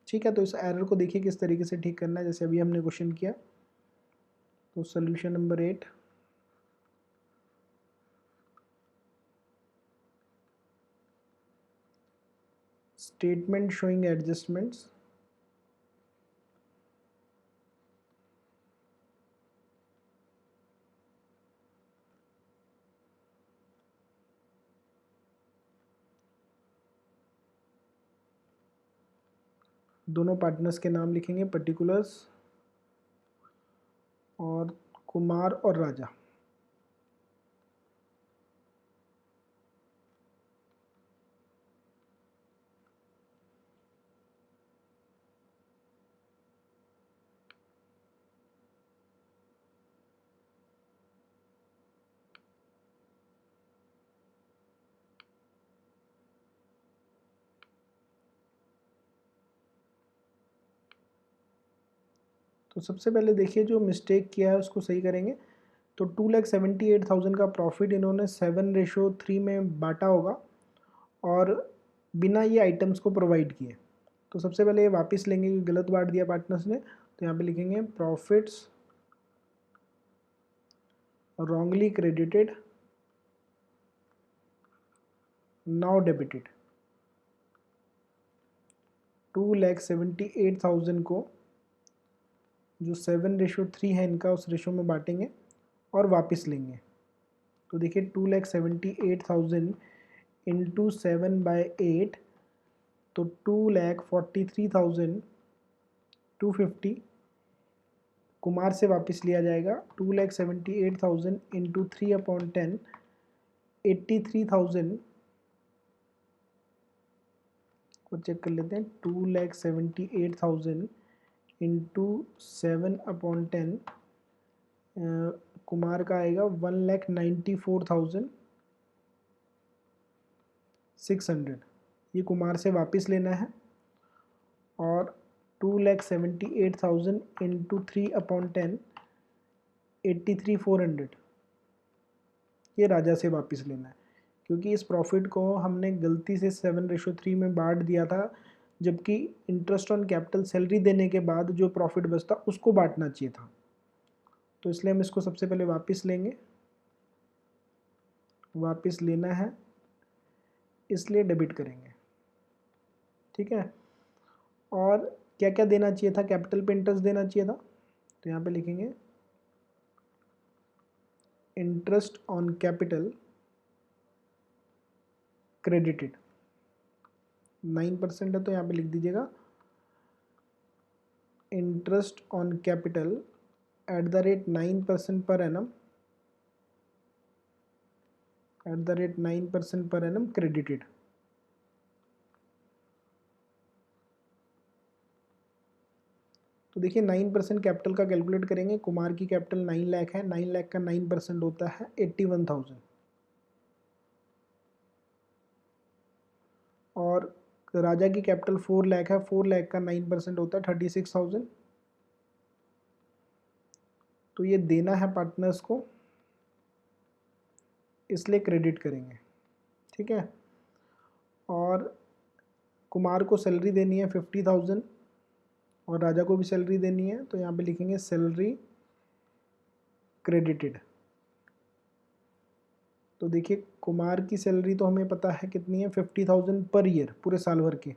ठीक है, तो इस एरर को देखिए किस तरीके से ठीक करना है, जैसे अभी हमने क्वेश्चन किया। तो solution number 8, statement showing adjustments दोनों पार्टनर्स के नाम लिखेंगे, पर्टिकुलर्स, और कुमार और राजा। तो सबसे पहले देखिए जो मिस्टेक किया है उसको सही करेंगे। तो 2,78,000 का प्रॉफिट इन्होंने 7:3 में बांटा होगा और बिना ये आइटम्स को प्रोवाइड किए। तो सबसे पहले ये वापस लेंगे क्योंकि गलत बांट दिया पार्टनर्स ने। तो यहाँ पे लिखेंगे profits wrongly credited now debited। 2,78,000 को जो 7:3 है इनका, उस रेशो में बांटेंगे और वापस लेंगे। तो देखिए 2,78,000 इंटू 7/8, तो 2,43,250 कुमार से वापस लिया जाएगा। 2,78,000 इंटू 3/10, 83,000 को चेक कर लेते हैं। 2,78,000 इंटू 7/10 कुमार का आएगा 1,94,600। ये कुमार से वापस लेना है। और 2,78,000 इंटू 3/10, 83,400 ये राजा से वापस लेना है, क्योंकि इस प्रॉफिट को हमने गलती से 7:3 में बांट दिया था, जबकि इंटरेस्ट ऑन कैपिटल सैलरी देने के बाद जो प्रॉफिट बचता उसको बांटना चाहिए था। तो इसलिए हम इसको सबसे पहले वापस लेंगे, वापस लेना है इसलिए डेबिट करेंगे। ठीक है, और क्या क्या देना चाहिए था, कैपिटल पे इंटरेस्ट देना चाहिए था। तो यहाँ पे लिखेंगे इंटरेस्ट ऑन कैपिटल क्रेडिटेड 9% है, तो यहाँ पे लिख दीजिएगा interest on capital @9% per annum, @9% per annum credited. तो देखिए 9% कैपिटल का कैलकुलेट करेंगे। कुमार की कैपिटल 9 लाख है, 9 लाख का 9% होता है 81,000, और राजा की कैपिटल 4 लाख है, 4 लाख का 9% होता है 36,000। तो ये देना है पार्टनर्स को, इसलिए क्रेडिट करेंगे। ठीक है, और कुमार को सैलरी देनी है 50,000 और राजा को भी सैलरी देनी है, तो यहाँ पे लिखेंगे सैलरी क्रेडिटेड। तो देखिए कुमार की सैलरी तो हमें पता है कितनी है, 50,000 पर ईयर, पूरे साल भर की।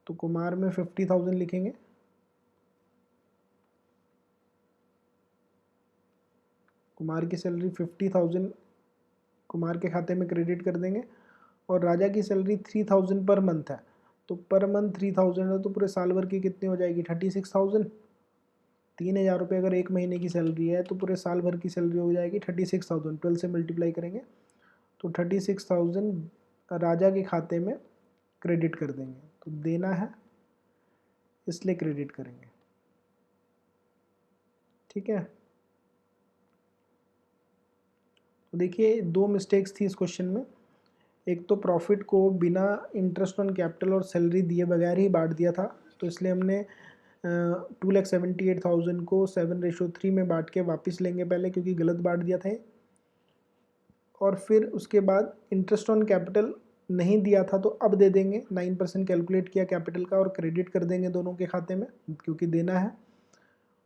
तो कुमार में 50,000 लिखेंगे, कुमार की सैलरी 50,000 कुमार के खाते में क्रेडिट कर देंगे। और राजा की सैलरी 3,000 पर मंथ है, तो पर मंथ 3,000 है, तो पूरे साल भर की कितनी हो जाएगी, 36,000। 3,000 रुपये अगर एक महीने की सैलरी है तो पूरे साल भर की सैलरी हो जाएगी 36,000। 12 से मल्टीप्लाई करेंगे तो 36,000 राजा के खाते में क्रेडिट कर देंगे। तो देना है इसलिए क्रेडिट करेंगे। ठीक है, तो देखिए दो मिस्टेक्स थी इस क्वेश्चन में। एक तो प्रॉफिट को बिना इंटरेस्ट ऑन कैपिटल और सैलरी दिए बगैर ही बांट दिया था, तो इसलिए हमने 2,78,000 को 7:3 में बांट के वापस लेंगे पहले, क्योंकि गलत बांट दिया था। और फिर उसके बाद इंटरेस्ट ऑन कैपिटल नहीं दिया था तो अब दे देंगे, 9% कैलकुलेट किया कैपिटल का और क्रेडिट कर देंगे दोनों के खाते में क्योंकि देना है।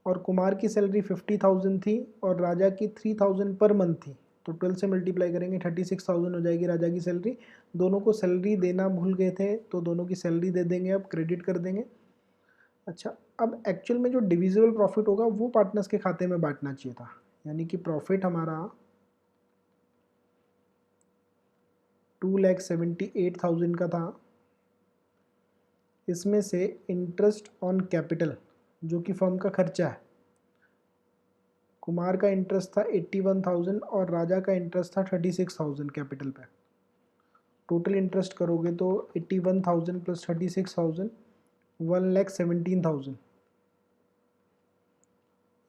और कुमार की सैलरी 50,000 थी और राजा की 3,000 पर मंथ थी, तो 12 से मल्टीप्लाई करेंगे 36,000 हो जाएगी राजा की सैलरी। दोनों को सैलरी देना भूल गए थे तो दोनों की सैलरी दे देंगे, अब क्रेडिट कर देंगे। अच्छा, अब एक्चुअल में जो डिविजिबल प्रॉफिट होगा वो पार्टनर्स के खाते में बांटना चाहिए था, यानी कि प्रॉफिट हमारा 2,78,000 का था। इसमें से इंटरेस्ट ऑन कैपिटल जो कि फर्म का खर्चा है, कुमार का इंटरेस्ट था 81,000 और राजा का इंटरेस्ट था 36,000 कैपिटल पे। टोटल इंटरेस्ट करोगे तो 81,000 प्लस 36,000 1,17,000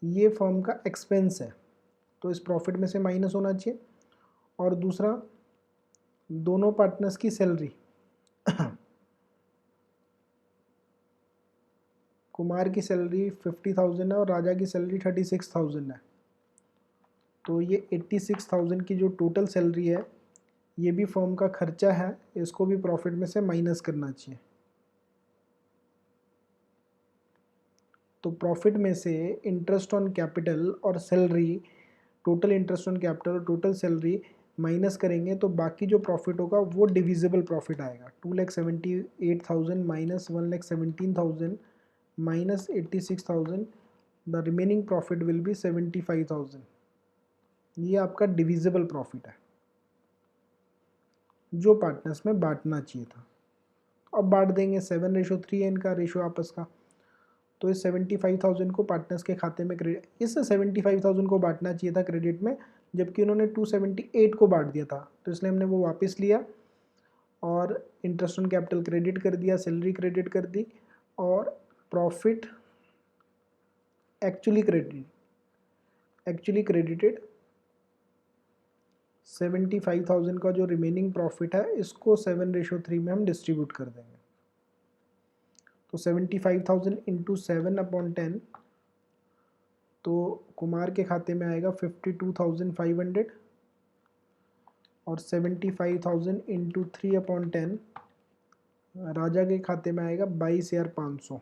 ये फर्म का एक्सपेंस है, तो इस प्रॉफिट में से माइनस होना चाहिए। और दूसरा, दोनों पार्टनर्स की सैलरी कुमार की सैलरी 50,000 है और राजा की सैलरी 36,000 है, तो ये 86,000 की जो टोटल सैलरी है ये भी फर्म का खर्चा है, इसको भी प्रॉफिट में से माइनस करना चाहिए। तो प्रॉफिट में से इंटरेस्ट ऑन कैपिटल और salary, total interest on capital और टोटल सैलरी माइनस करेंगे तो बाकी जो प्रॉफिट होगा वो डिविजिबल प्रॉफिट आएगा। 2,78,000 minus 1,17,000 minus 86,000, the remaining profit will be 75,000। ये आपका डिविजिबल प्रॉफिट है जो पार्टनर्स में बांटना चाहिए था। अब बांट देंगे, 7:3 है इनका रेशो आपस का, तो इस 75,000 को पार्टनर्स के खाते में क्रेडिट, इस 75,000 को बांटना चाहिए था क्रेडिट में, जबकि उन्होंने 278 को बांट दिया था, तो इसलिए हमने वो वापस लिया और इंटरेस्ट ऑन कैपिटल क्रेडिट कर दिया, सैलरी क्रेडिट कर दी और प्रॉफिट एक्चुअली क्रेडिटेड 75,000 का जो रिमेनिंग प्रॉफिट है इसको 7:3 में हम डिस्ट्रीब्यूट कर देंगे। तो 75,000 इंटू 7/10, तो कुमार के खाते में आएगा 52,500 और 75,000 इंटू 3/10 राजा के खाते में आएगा 22,500।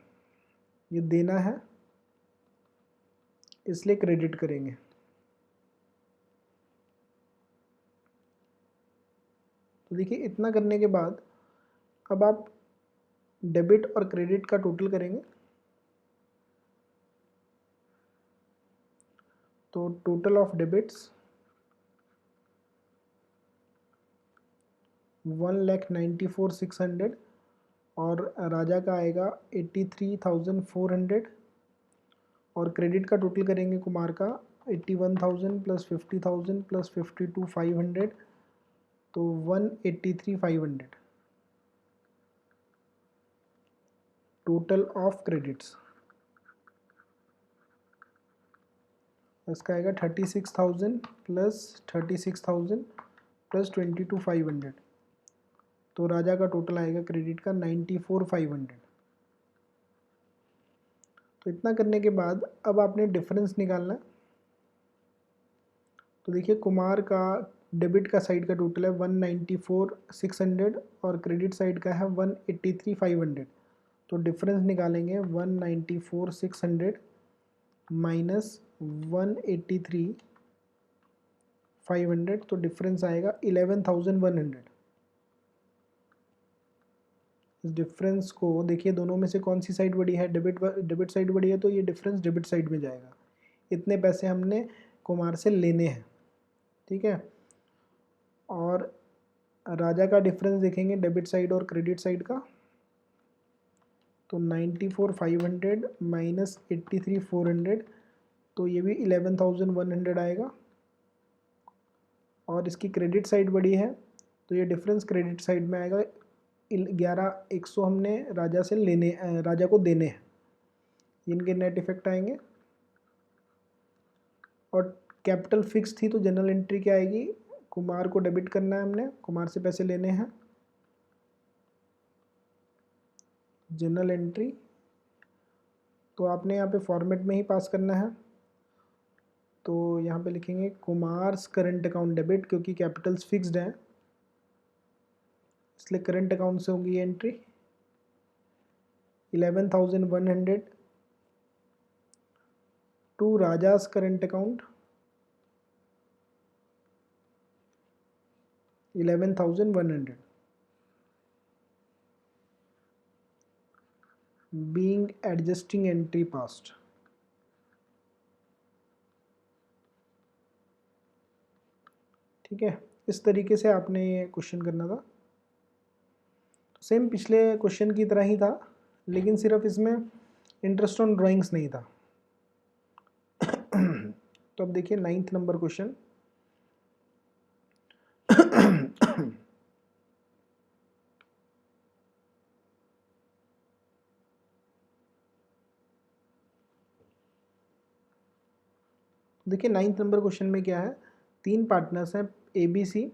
ये देना है इसलिए क्रेडिट करेंगे। तो देखिए इतना करने के बाद अब आप डेबिट और क्रेडिट का टोटल करेंगे, तो टोटल ऑफ डेबिट्स 1,94,600 और राजा का आएगा 83,400 और क्रेडिट का टोटल करेंगे कुमार का 81,000 प्लस 50,000 प्लस 52,500, तो 183,500 टोटल ऑफ क्रेडिट्स। इसका आएगा 36,000 प्लस 36,000 प्लस 22,500, तो राजा का टोटल आएगा क्रेडिट का 94,500। तो इतना करने के बाद अब आपने डिफरेंस निकालना है। तो देखिए कुमार का डेबिट का साइड का टोटल है 194,600 और क्रेडिट साइड का है 183,500, तो डिफरेंस निकालेंगे 194,600 माइनस 183,500, तो डिफरेंस आएगा 11,100। इस डिफरेंस को देखिए दोनों में से कौन सी साइड बड़ी है, डेबिट साइड बड़ी है, तो ये डिफरेंस डेबिट साइड में जाएगा। इतने पैसे हमने कुमार से लेने हैं, ठीक है। और राजा का डिफरेंस देखेंगे डेबिट साइड और क्रेडिट साइड का, तो 94,500 माइनस 83,400, तो ये भी 11,100 आएगा। और इसकी क्रेडिट साइड बड़ी है तो ये डिफरेंस क्रेडिट साइड में आएगा 11,100 हमने राजा को देने हैं, इनके नेट इफेक्ट आएंगे। और कैपिटल फिक्स थी तो जनरल एंट्री क्या आएगी, कुमार को डेबिट करना है, हमने कुमार से पैसे लेने हैं। जनरल एंट्री तो आपने यहाँ पे फॉर्मेट में ही पास करना है। तो यहाँ पे लिखेंगे कुमार्स करंट अकाउंट डेबिट, क्योंकि कैपिटल्स फिक्स्ड हैं इसलिए करंट अकाउंट से होगी entry. 11,100 to Raja's current account 11,100 being adjusting entry past। ठीक है, इस तरीके से आपने ये क्वेश्चन करना था। सेम पिछले क्वेश्चन की तरह ही था, लेकिन सिर्फ इसमें इंटरेस्ट ऑन ड्राइंग्स नहीं था। तो अब देखिए 9th नंबर क्वेश्चन। देखिए 9th नंबर क्वेश्चन में क्या है, 3 पार्टनर्स हैं ABC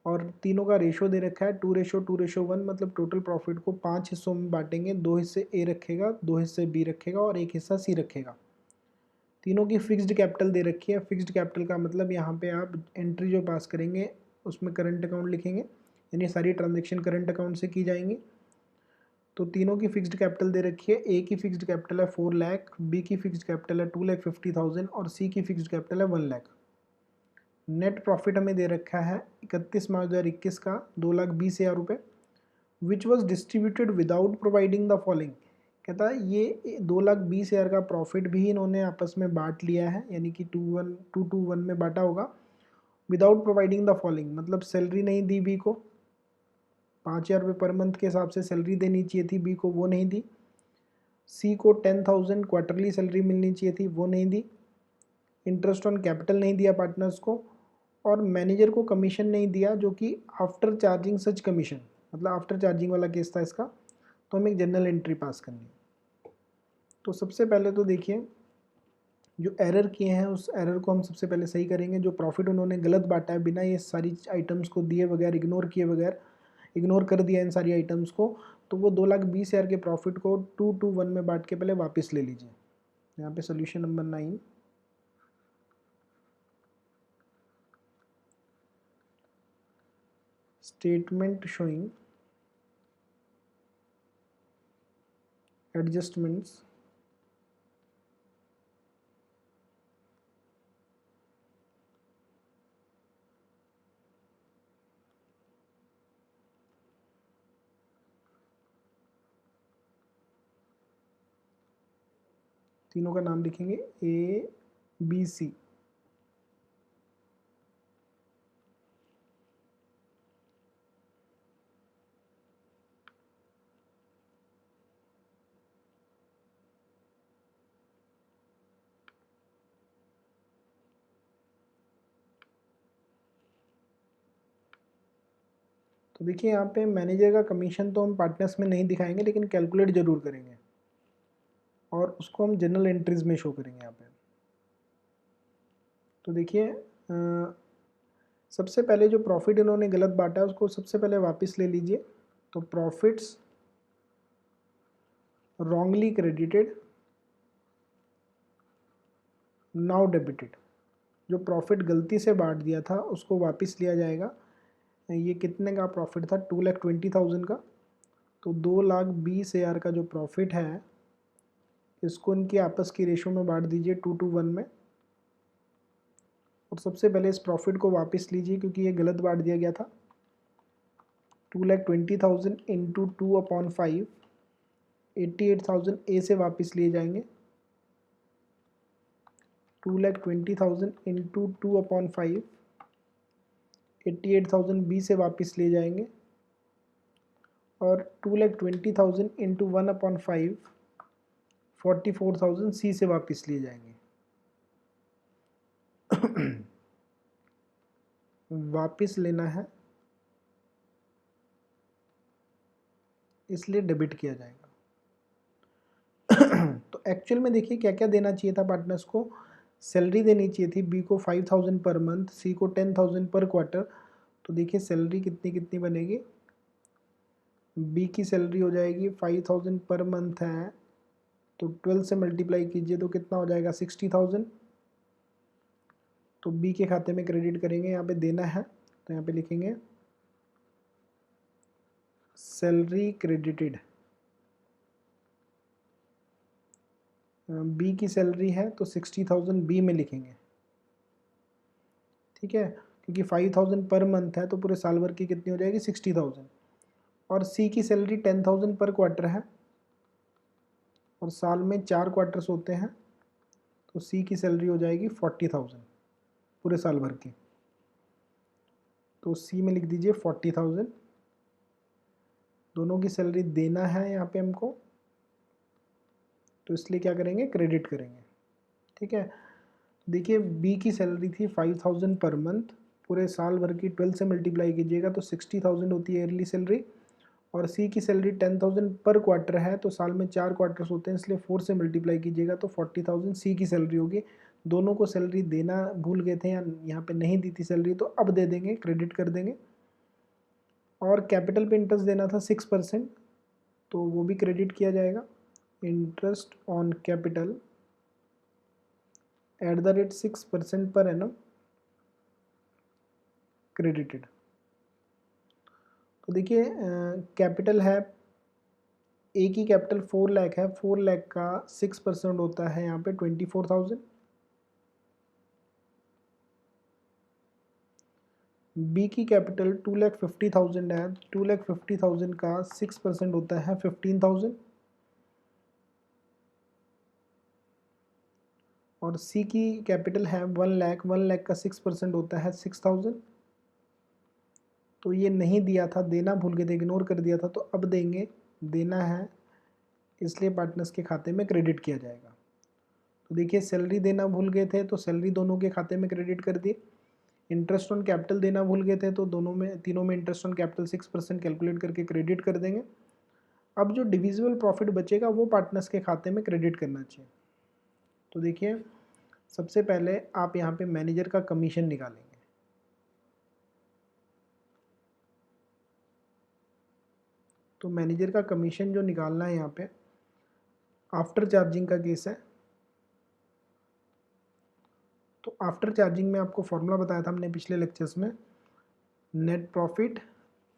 और तीनों का रेशो दे रखा है 2:1, मतलब टोटल प्रॉफिट को 5 हिस्सों में बांटेंगे। 2 हिस्से A रखेगा, 2 हिस्से B रखेगा और 1 हिस्सा C रखेगा। तीनों की फिक्स्ड कैपिटल दे रखी है। फिक्स्ड कैपिटल का मतलब यहाँ पे आप एंट्री जो पास करेंगे उसमें करंट अकाउंट लिखेंगे, यानी सारी ट्रांजेक्शन करंट अकाउंट से की जाएंगी। तो तीनों की फिक्स्ड कैपिटल दे रखी है। A की फिक्स्ड कैपिटल है 4 लाख, B की फिक्स्ड कैपिटल है 2,50,000 और C की फिक्स्ड कैपिटल है 1 लाख। नेट प्रॉफिट हमें दे रखा है 31 मार्च 2021 का 2,20,000 रुपये, which was distributed without providing the following. कहता है ये 2,20,000 का प्रॉफिट भी इन्होंने आपस में बांट लिया है, यानी कि 2:1 में बांटा होगा। विदाउट प्रोवाइडिंग द फॉलोइंग मतलब सैलरी नहीं दी बी को, 5,000 रुपये पर मंथ के हिसाब से सैलरी देनी चाहिए थी बी को, वो नहीं दी। सी को 10,000 क्वार्टरली सैलरी मिलनी चाहिए थी, वो नहीं दी। इंटरेस्ट ऑन कैपिटल नहीं दिया पार्टनर्स को, और मैनेजर को कमीशन नहीं दिया, जो कि आफ्टर चार्जिंग सच कमीशन, मतलब आफ्टर चार्जिंग वाला केस था इसका। तो हमें एक जनरल एंट्री पास करनी है। तो सबसे पहले तो देखिए जो एरर किए हैं उस एरर को हम सबसे पहले सही करेंगे। जो प्रॉफिट उन्होंने गलत बांटा है बिना ये सारी आइटम्स को दिए बगैर, इग्नोर किए बगैर, इग्नोर कर दिया इन सारी आइटम्स को, तो वो 2,20,000 के प्रॉफिट को 2:1 में बांट के पहले वापस ले लीजिए। यहाँ पे solution number 9, statement showing adjustments तीनों का नाम लिखेंगे ABC। तो देखिए यहाँ पे मैनेजर का कमीशन तो हम पार्टनर्स में नहीं दिखाएंगे, लेकिन कैलकुलेट जरूर करेंगे और उसको हम जनरल एंट्रीज में शो करेंगे यहाँ पे। तो देखिए सबसे पहले जो प्रॉफिट इन्होंने गलत बांटा है उसको सबसे पहले वापस ले लीजिए। तो profits wrongly credited now debited, जो प्रॉफिट गलती से बांट दिया था उसको वापस लिया जाएगा। ये कितने का प्रॉफिट था, 2,20,000 का। तो 2,20,000 का जो प्रॉफिट है इसको इनकी आपस की रेशो में बांट दीजिए 2:1 में। और सबसे पहले इस प्रॉफिट को वापस लीजिए क्योंकि ये गलत बांट दिया गया था। 2,20,000 इंटू 2/5, 88,000 ए से वापस लिए जाएंगे। 2,20,000 इंटू 2/5, 88,000 बी से वापस लिए जाएंगे। और 2,20,000 इंटू 1/5, 44,000 सी से वापस लिए जाएंगे। वापस लेना है इसलिए डेबिट किया जाएगा। तो एक्चुअल में देखिए क्या क्या देना चाहिए था पार्टनर्स को। सैलरी देनी चाहिए थी बी को 5000 पर मंथ, सी को 10,000 पर क्वार्टर। तो देखिए सैलरी कितनी कितनी बनेगी, बी की सैलरी हो जाएगी 5000 पर मंथ है, तो 12 से मल्टीप्लाई कीजिए तो कितना हो जाएगा 60,000। तो बी के खाते में क्रेडिट करेंगे, यहाँ पे देना है तो यहाँ पे लिखेंगे सैलरी क्रेडिटेड। बी की सैलरी है तो 60,000 बी में लिखेंगे, ठीक है, क्योंकि 5000 पर मंथ है तो पूरे साल भर की कितनी हो जाएगी 60,000। और सी की सैलरी 10,000 पर क्वार्टर है और साल में 4 क्वार्टर्स होते हैं, तो सी की सैलरी हो जाएगी 40,000 पूरे साल भर की। तो सी में लिख दीजिए 40,000। दोनों की सैलरी देना है यहाँ पे हमको, तो इसलिए क्या करेंगे क्रेडिट करेंगे, ठीक है। देखिए बी की सैलरी थी 5000 पर मंथ, पूरे साल भर की 12 से मल्टीप्लाई कीजिएगा तो 60,000 होती है ईयरली सैलरी। और सी की सैलरी 10,000 पर क्वार्टर है, तो साल में 4 क्वार्टर्स होते हैं, इसलिए 4 से मल्टीप्लाई कीजिएगा तो 40,000 सी की सैलरी होगी। दोनों को सैलरी देना भूल गए थे या यहाँ पे नहीं दी थी सैलरी, तो अब दे देंगे, क्रेडिट कर देंगे। और कैपिटल पे इंटरेस्ट देना था 6%, तो वो भी क्रेडिट किया जाएगा। Interest on capital at the rate 6% per annum credited. तो देखिए कैपिटल है, ए की कैपिटल 4 लाख है, 4 लाख का 6% होता है यहाँ पे 24,000। बी की कैपिटल 2,50,000 है, 2,50,000 का 6% होता है 15,000। और सी की कैपिटल है 1 लाख, 1 लाख का 6% होता है 6,000। तो ये नहीं दिया था, देना भूल गए थे, इग्नोर कर दिया था, तो अब देंगे, देना है इसलिए पार्टनर्स के खाते में क्रेडिट किया जाएगा। तो देखिए सैलरी देना भूल गए थे तो सैलरी दोनों के खाते में क्रेडिट कर दिए। इंटरेस्ट ऑन कैपिटल देना भूल गए थे तो दोनों में, तीनों में इंटरेस्ट ऑन कैपिटल 6% कैलकुलेट करके क्रेडिट कर देंगे। अब जो डिविजिबल प्रॉफिट बचेगा वो पार्टनर्स के खाते में क्रेडिट करना चाहिए। तो देखिए सबसे पहले आप यहाँ पे मैनेजर का कमीशन निकालेंगे। तो मैनेजर का कमीशन जो निकालना है यहाँ पे आफ्टर चार्जिंग का केस है। तो आफ्टर चार्जिंग में आपको फॉर्मूला बताया था हमने पिछले लेक्चर्स में, नेट प्रॉफिट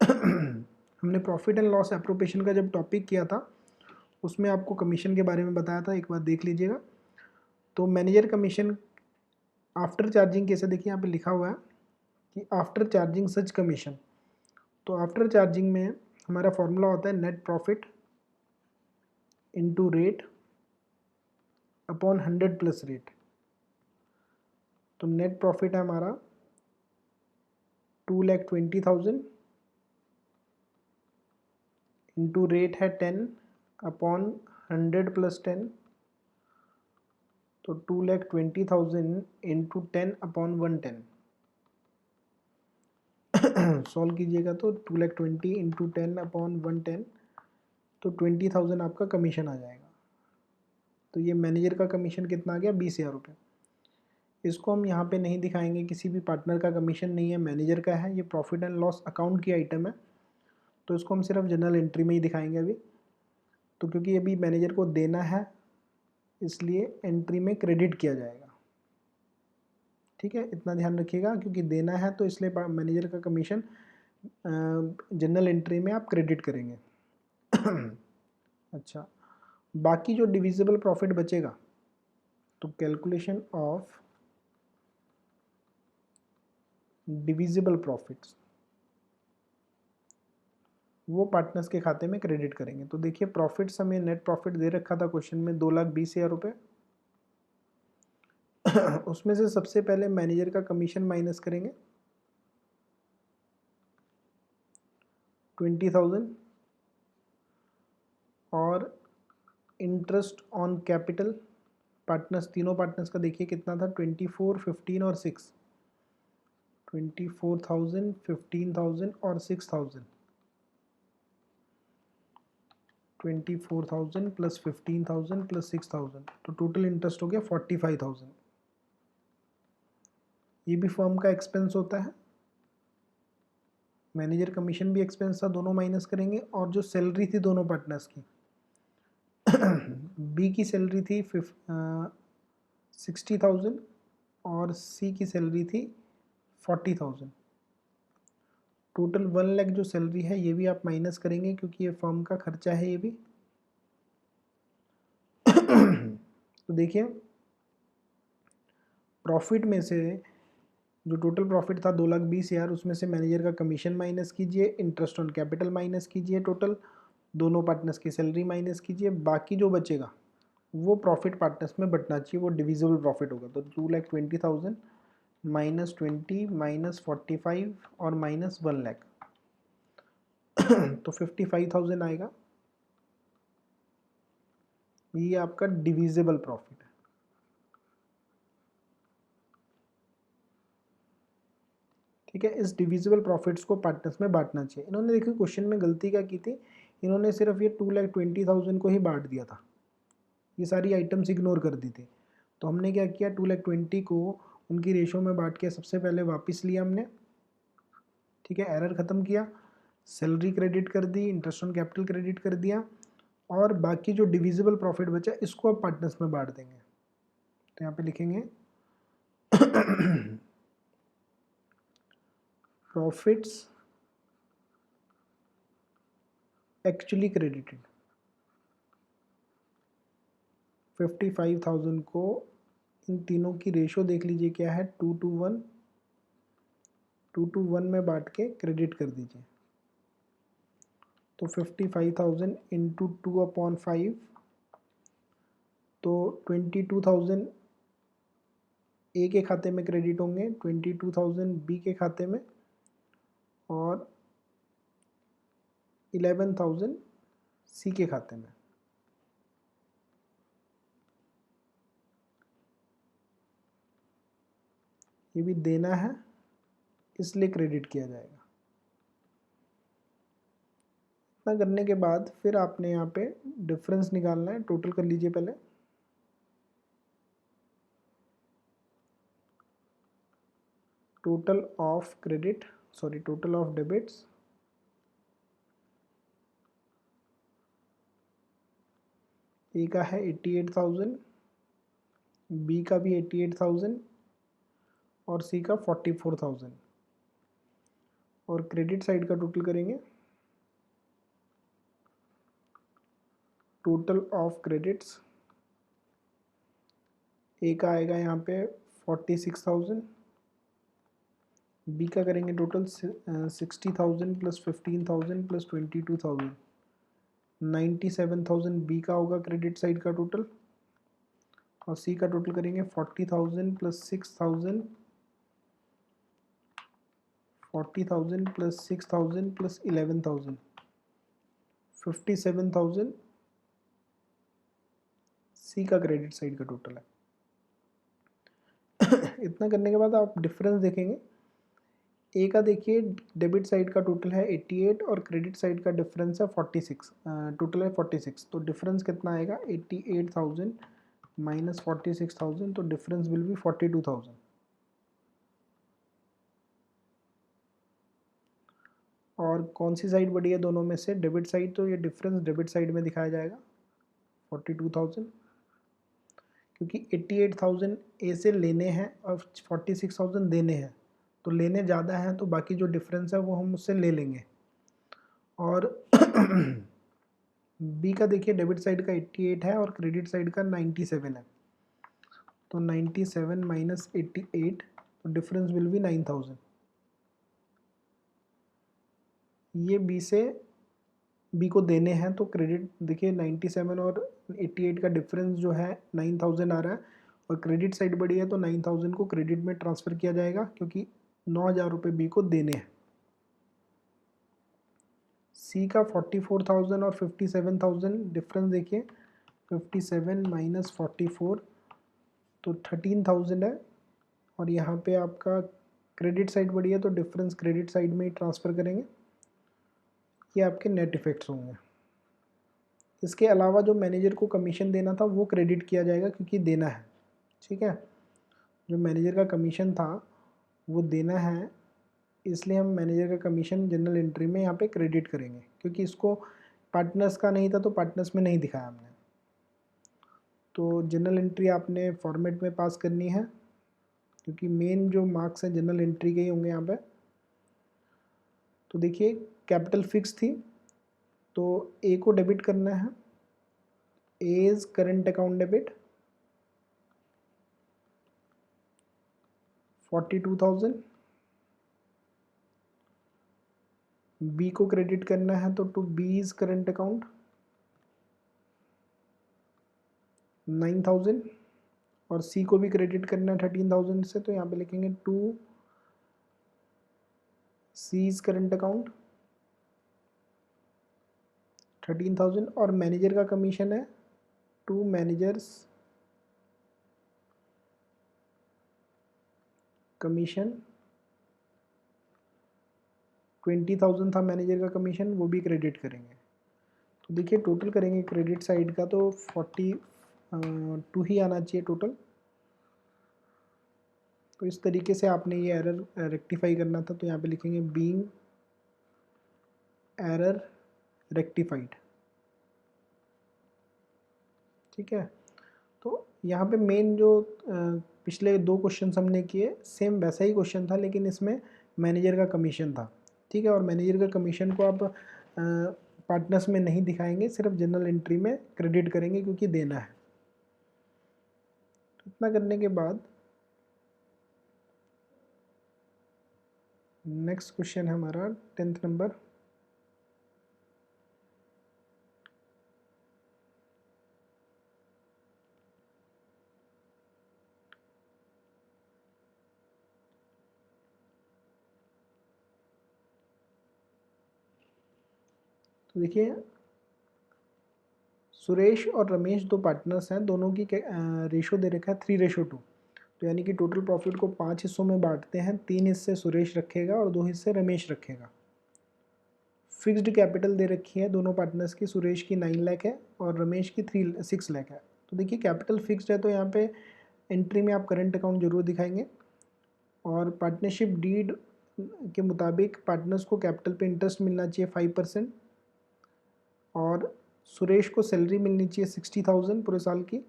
हमने प्रॉफिट एंड लॉस एप्रोप्रिएशन का जब टॉपिक किया था उसमें आपको कमीशन के बारे में बताया था, एक बार देख लीजिएगा। तो मैनेजर कमीशन आफ्टर चार्जिंग कैसे, देखिए यहाँ पे लिखा हुआ है कि आफ्टर चार्जिंग सच कमीशन। तो आफ्टर चार्जिंग में हमारा फॉर्मूला होता है net profit into rate upon 100 plus rate. तो नेट प्रॉफिट है हमारा 2,20,000 इंटू रेट है 10 अपॉन 100 प्लस 10, तो 2,20,000 इंटू 10 अपॉन 110। सॉल्व कीजिएगा तो 2,20,000 इंटू 10 अपॉन 110, तो 20,000 आपका कमीशन आ जाएगा। तो ये मैनेजर का कमीशन कितना आ गया 20,000 रुपये। इसको हम यहाँ पे नहीं दिखाएंगे, किसी भी पार्टनर का कमीशन नहीं है, मैनेजर का है, ये प्रॉफिट एंड लॉस अकाउंट की आइटम है, तो इसको हम सिर्फ जनरल एंट्री में ही दिखाएंगे अभी। तो क्योंकि अभी मैनेजर को देना है इसलिए एंट्री में क्रेडिट किया जाएगा, ठीक है, इतना ध्यान रखिएगा, क्योंकि देना है तो इसलिए मैनेजर का कमीशन जनरल एंट्री में आप क्रेडिट करेंगे। अच्छा, बाकी जो डिविजिबल प्रॉफिट बचेगा, तो कैलकुलेशन ऑफ डिविजिबल प्रॉफिट्स वो पार्टनर्स के खाते में क्रेडिट करेंगे। तो देखिए प्रॉफिट्स हमें नेट प्रॉफिट दे रखा था क्वेश्चन में 2,20,000 रुपये। उसमें से सबसे पहले मैनेजर का कमीशन माइनस करेंगे 20,000 और इंटरेस्ट ऑन कैपिटल पार्टनर्स, तीनों पार्टनर्स का देखिए कितना था 24, 15 और 6, 24,000, 15,000 और 6,000, 24,000 प्लस 15,000 प्लस 6,000, तो टोटल इंटरेस्ट हो गया 45,000। ये भी फर्म का एक्सपेंस होता है, मैनेजर कमीशन भी एक्सपेंस था, दोनों माइनस करेंगे। और जो सैलरी थी दोनों पार्टनर्स की बी की सैलरी थी 60,000 और सी की सैलरी थी 40,000। टोटल 1 लाख जो सैलरी है ये भी आप माइनस करेंगे क्योंकि ये फर्म का खर्चा है ये भी। तो देखिए प्रॉफिट में से जो टोटल प्रॉफिट था 2,20,000, उसमें से मैनेजर का कमीशन माइनस कीजिए, इंटरेस्ट ऑन कैपिटल माइनस कीजिए, टोटल दोनों पार्टनर्स की सैलरी माइनस कीजिए, बाकी जो बचेगा वो प्रॉफिट पार्टनर्स में बटना चाहिए, वो डिविजिबल प्रॉफिट होगा। तो 2,20,000 माइनस 20 माइनस 45 और माइनस 1 लाख तो 55,000 आएगा। ये आपका डिविजिबल प्रॉफिट है। ठीक है, इस डिविजिबल प्रॉफिट्स को पार्टनर्स में बांटना चाहिए। इन्होंने देखिए क्वेश्चन में गलती क्या की थी, इन्होंने सिर्फ ये 2,20,000 को ही बांट दिया था, ये सारी आइटम्स इग्नोर कर दी थी। तो हमने क्या किया, 2,20,000 को उनकी रेशो में बांट के सबसे पहले वापस लिया हमने। ठीक है, एरर ख़त्म किया, सैलरी क्रेडिट कर दी, इंटरेस्ट ऑन कैपिटल क्रेडिट कर दिया, और बाकी जो डिविजिबल प्रॉफिट बचा इसको अब पार्टनर्स में बांट देंगे। तो यहाँ पे लिखेंगे प्रॉफिट्स एक्चुअली क्रेडिटेड 55,000 को इन तीनों की रेशो देख लीजिए क्या है, 2:1, 2:1 में बांट के क्रेडिट कर दीजिए। तो 55,000 इंटू 2/5, तो 22,000 ए के खाते में क्रेडिट होंगे, 22,000 बी के खाते में, और 11,000 सी के खाते में। ये भी देना है इसलिए क्रेडिट किया जाएगा। इतना करने के बाद फिर आपने यहाँ पे डिफरेंस निकालना है। टोटल कर लीजिए पहले, total of credit, sorry total of debits A का है 88,000, बी का भी 88,000 और सी का 44,000। और क्रेडिट साइड का टोटल करेंगे, टोटल ऑफ क्रेडिट्स ए का आएगा यहाँ पे 46,000, बी का करेंगे टोटल 60,000 प्लस 15,000 प्लस 22,000, 97,000 बी का होगा क्रेडिट साइड का टोटल। और सी का टोटल करेंगे 40,000 प्लस 6,000, 40,000 प्लस 6,000 प्लस 11,000, 57,000 सी का क्रेडिट साइड का टोटल है। इतना करने के बाद आप डिफरेंस देखेंगे, ए का देखिए डेबिट साइड का टोटल है 88 और क्रेडिट साइड का डिफरेंस है 46, टोटल है 46। तो डिफरेंस कितना आएगा, 88,000 माइनस 46,000, तो डिफरेंस विल बी 42,000। और कौन सी साइड बड़ी है दोनों में से, डेबिट साइड, तो ये डिफरेंस डेबिट साइड में दिखाया जाएगा 42,000, क्योंकि 88,000 ए से लेने हैं और 46,000 देने हैं, तो लेने ज़्यादा हैं तो बाकी जो डिफरेंस है वो हम उससे ले लेंगे। और बी का देखिए डेबिट साइड का 88 है और क्रेडिट साइड का 97 है, तो 97 माइनस 88, तो डिफरेंस विल बी 9,000। ये बी से बी को देने हैं, तो क्रेडिट देखिए 97 और 88 का डिफरेंस जो है 9,000 आ रहा है, और क्रेडिट साइड बड़ी है तो 9,000 को क्रेडिट में ट्रांसफ़र किया जाएगा क्योंकि 9,000 रुपये बी को देने हैं। सी का 44,000 और 57,000 डिफरेंस देखिए, 57 माइनस 44, तो 13,000 है, और यहाँ पे आपका क्रेडिट साइड बड़ी है तो डिफरेंस क्रेडिट साइड में ही ट्रांसफ़र करेंगे। ये आपके नेट इफ़ेक्ट्स होंगे। इसके अलावा जो मैनेजर को कमीशन देना था वो क्रेडिट किया जाएगा क्योंकि देना है। ठीक है, जो मैनेजर का कमीशन था वो देना है, इसलिए हम मैनेजर का कमीशन जनरल एंट्री में यहाँ पे क्रेडिट करेंगे, क्योंकि इसको पार्टनर्स का नहीं था तो पार्टनर्स में नहीं दिखाया हमने। तो जनरल एंट्री आपने फॉर्मेट में पास करनी है, क्योंकि मेन जो मार्क्स हैं जनरल एंट्री के ही होंगे यहाँ पे। तो देखिए कैपिटल फिक्स थी, तो ए को डेबिट करना है, A is current account debit 42,000। B को क्रेडिट करना है तो to B is current account 9,000, और सी को भी क्रेडिट करना है 13,000 से, तो यहाँ पे लिखेंगे to C is current account 13,000, और मैनेजर का कमीशन है टू मैनेजर्स कमीशन 20,000 था मैनेजर का कमीशन, वो भी क्रेडिट करेंगे। तो देखिए टोटल करेंगे क्रेडिट साइड का तो 42 ही आना चाहिए टोटल। तो इस तरीके से आपने ये एरर रेक्टिफाई करना था, तो यहाँ पे लिखेंगे बीइंग एरर रेक्टिफाइड। ठीक है, तो यहाँ पे मेन जो पिछले 2 क्वेश्चन हमने किए सेम वैसा ही क्वेश्चन था, लेकिन इसमें मैनेजर का कमीशन था। ठीक है, और मैनेजर का कमीशन को आप पार्टनर्स में नहीं दिखाएंगे, सिर्फ जनरल एंट्री में क्रेडिट करेंगे क्योंकि देना है। तो इतना करने के बाद नेक्स्ट क्वेश्चन है हमारा 10th नंबर। तो देखिए सुरेश और रमेश 2 पार्टनर्स हैं, दोनों की रेशो दे रखा है 3:2। तो यानी कि टोटल प्रॉफिट को 5 हिस्सों में बांटते हैं, 3 हिस्से सुरेश रखेगा और 2 हिस्से रमेश रखेगा। फिक्स्ड कैपिटल दे रखी है दोनों पार्टनर्स की, सुरेश की 9 लाख है और रमेश की 6 लाख है। तो देखिए कैपिटल फिक्स्ड है, तो यहाँ पे एंट्री में आप करंट अकाउंट जरूर दिखाएंगे, और पार्टनरशिप डीड के मुताबिक पार्टनर्स को कैपिटल पे इंटरेस्ट मिलना चाहिए 5%, और सुरेश को सैलरी मिलनी चाहिए 60,000 पूरे साल की,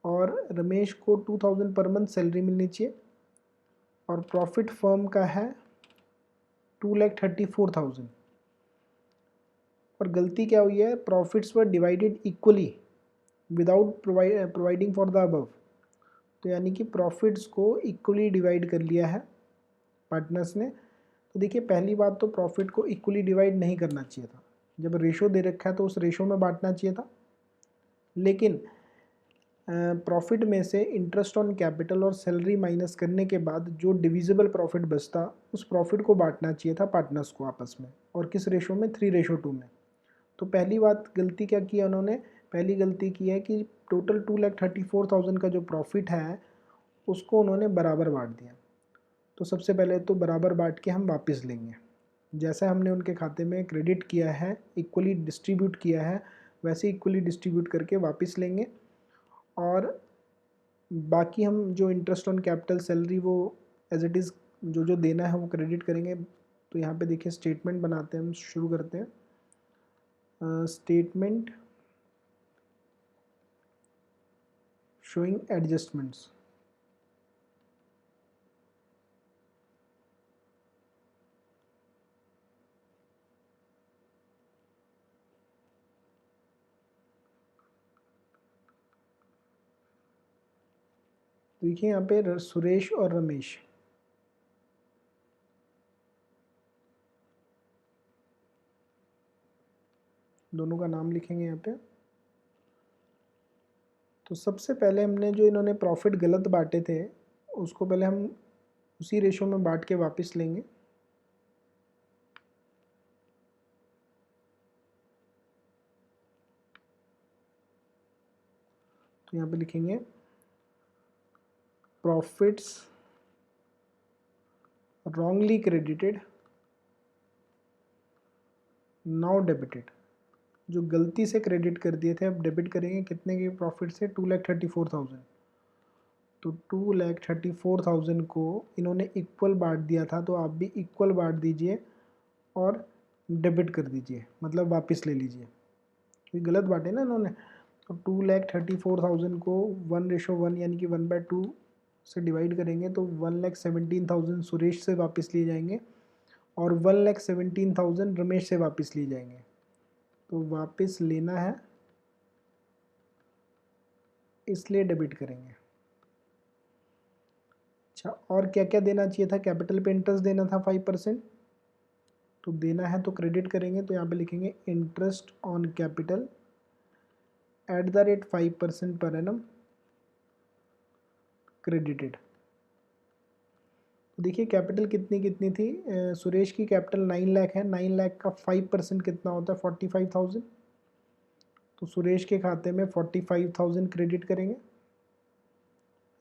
और रमेश को 2,000 पर मंथ सैलरी मिलनी चाहिए, और प्रॉफिट फर्म का है 2,34,000। और गलती क्या हुई है, profits were divided equally without providing for the above. तो यानी कि प्रॉफिट्स को इक्वली डिवाइड कर लिया है पार्टनर्स ने। तो देखिए पहली बात तो प्रॉफिट को इक्वली डिवाइड नहीं करना चाहिए था, जब रेशो दे रखा है तो उस रेशो में बांटना चाहिए था, लेकिन प्रॉफिट में से इंटरेस्ट ऑन कैपिटल और सैलरी माइनस करने के बाद जो डिविजिबल प्रॉफिट बचता उस प्रॉफिट को बांटना चाहिए था पार्टनर्स को आपस में, और किस रेशो में, 3:2 में। तो पहली बात गलती क्या की है उन्होंने, पहली गलती की है कि टोटल 2,34,000 का जो प्रॉफिट है उसको उन्होंने बराबर बांट दिया। तो सबसे पहले तो बराबर बांट के हम वापस लेंगे, जैसा हमने उनके खाते में क्रेडिट किया है, इक्वली डिस्ट्रीब्यूट किया है, वैसे इक्वली डिस्ट्रीब्यूट करके वापस लेंगे, और बाकी हम जो इंटरेस्ट ऑन कैपिटल सैलरी वो एज इट इज़ जो जो देना है वो क्रेडिट करेंगे। तो यहाँ पे देखिए स्टेटमेंट बनाते हैं, हम शुरू करते हैं। Statement showing adjustments. देखिए यहाँ पे सुरेश और रमेश, दोनों का नाम लिखेंगे यहाँ पे। तो सबसे पहले हमने जो इन्होंने प्रॉफिट गलत बांटे थे उसको पहले हम उसी रेशो में बांट के वापस लेंगे। तो यहाँ पे लिखेंगे profits wrongly credited now debited. जो गलती से क्रेडिट कर दिए थे अब डेबिट करेंगे कितने के प्रॉफिट से, 2,34,000। तो 2,34,000 को इन्होंने इक्वल बांट दिया था, तो आप भी इक्वल बांट दीजिए और डेबिट कर दीजिए, मतलब वापस ले लीजिए। ये गलत बांटे ना इन्होंने। तो 2,34,000 को 1:1 यानी कि 1/2 से डिवाइड करेंगे तो 1,17,000 सुरेश से वापस लिए जाएंगे और 1,17,000 रमेश से वापस लिए जाएंगे। तो वापस लेना है, इसलिए डेबिट करेंगे। अच्छा, और क्या क्या देना चाहिए था? कैपिटल पे इंटरेस्ट देना था 5%, तो देना है तो क्रेडिट करेंगे। तो यहाँ पे लिखेंगे interest on capital @ 5% per annum credited. देखिए कैपिटल कितनी कितनी थी, सुरेश की कैपिटल 9 लाख है, 9 लाख का 5% कितना होता है? 45,000। तो सुरेश के खाते में 45,000 क्रेडिट करेंगे।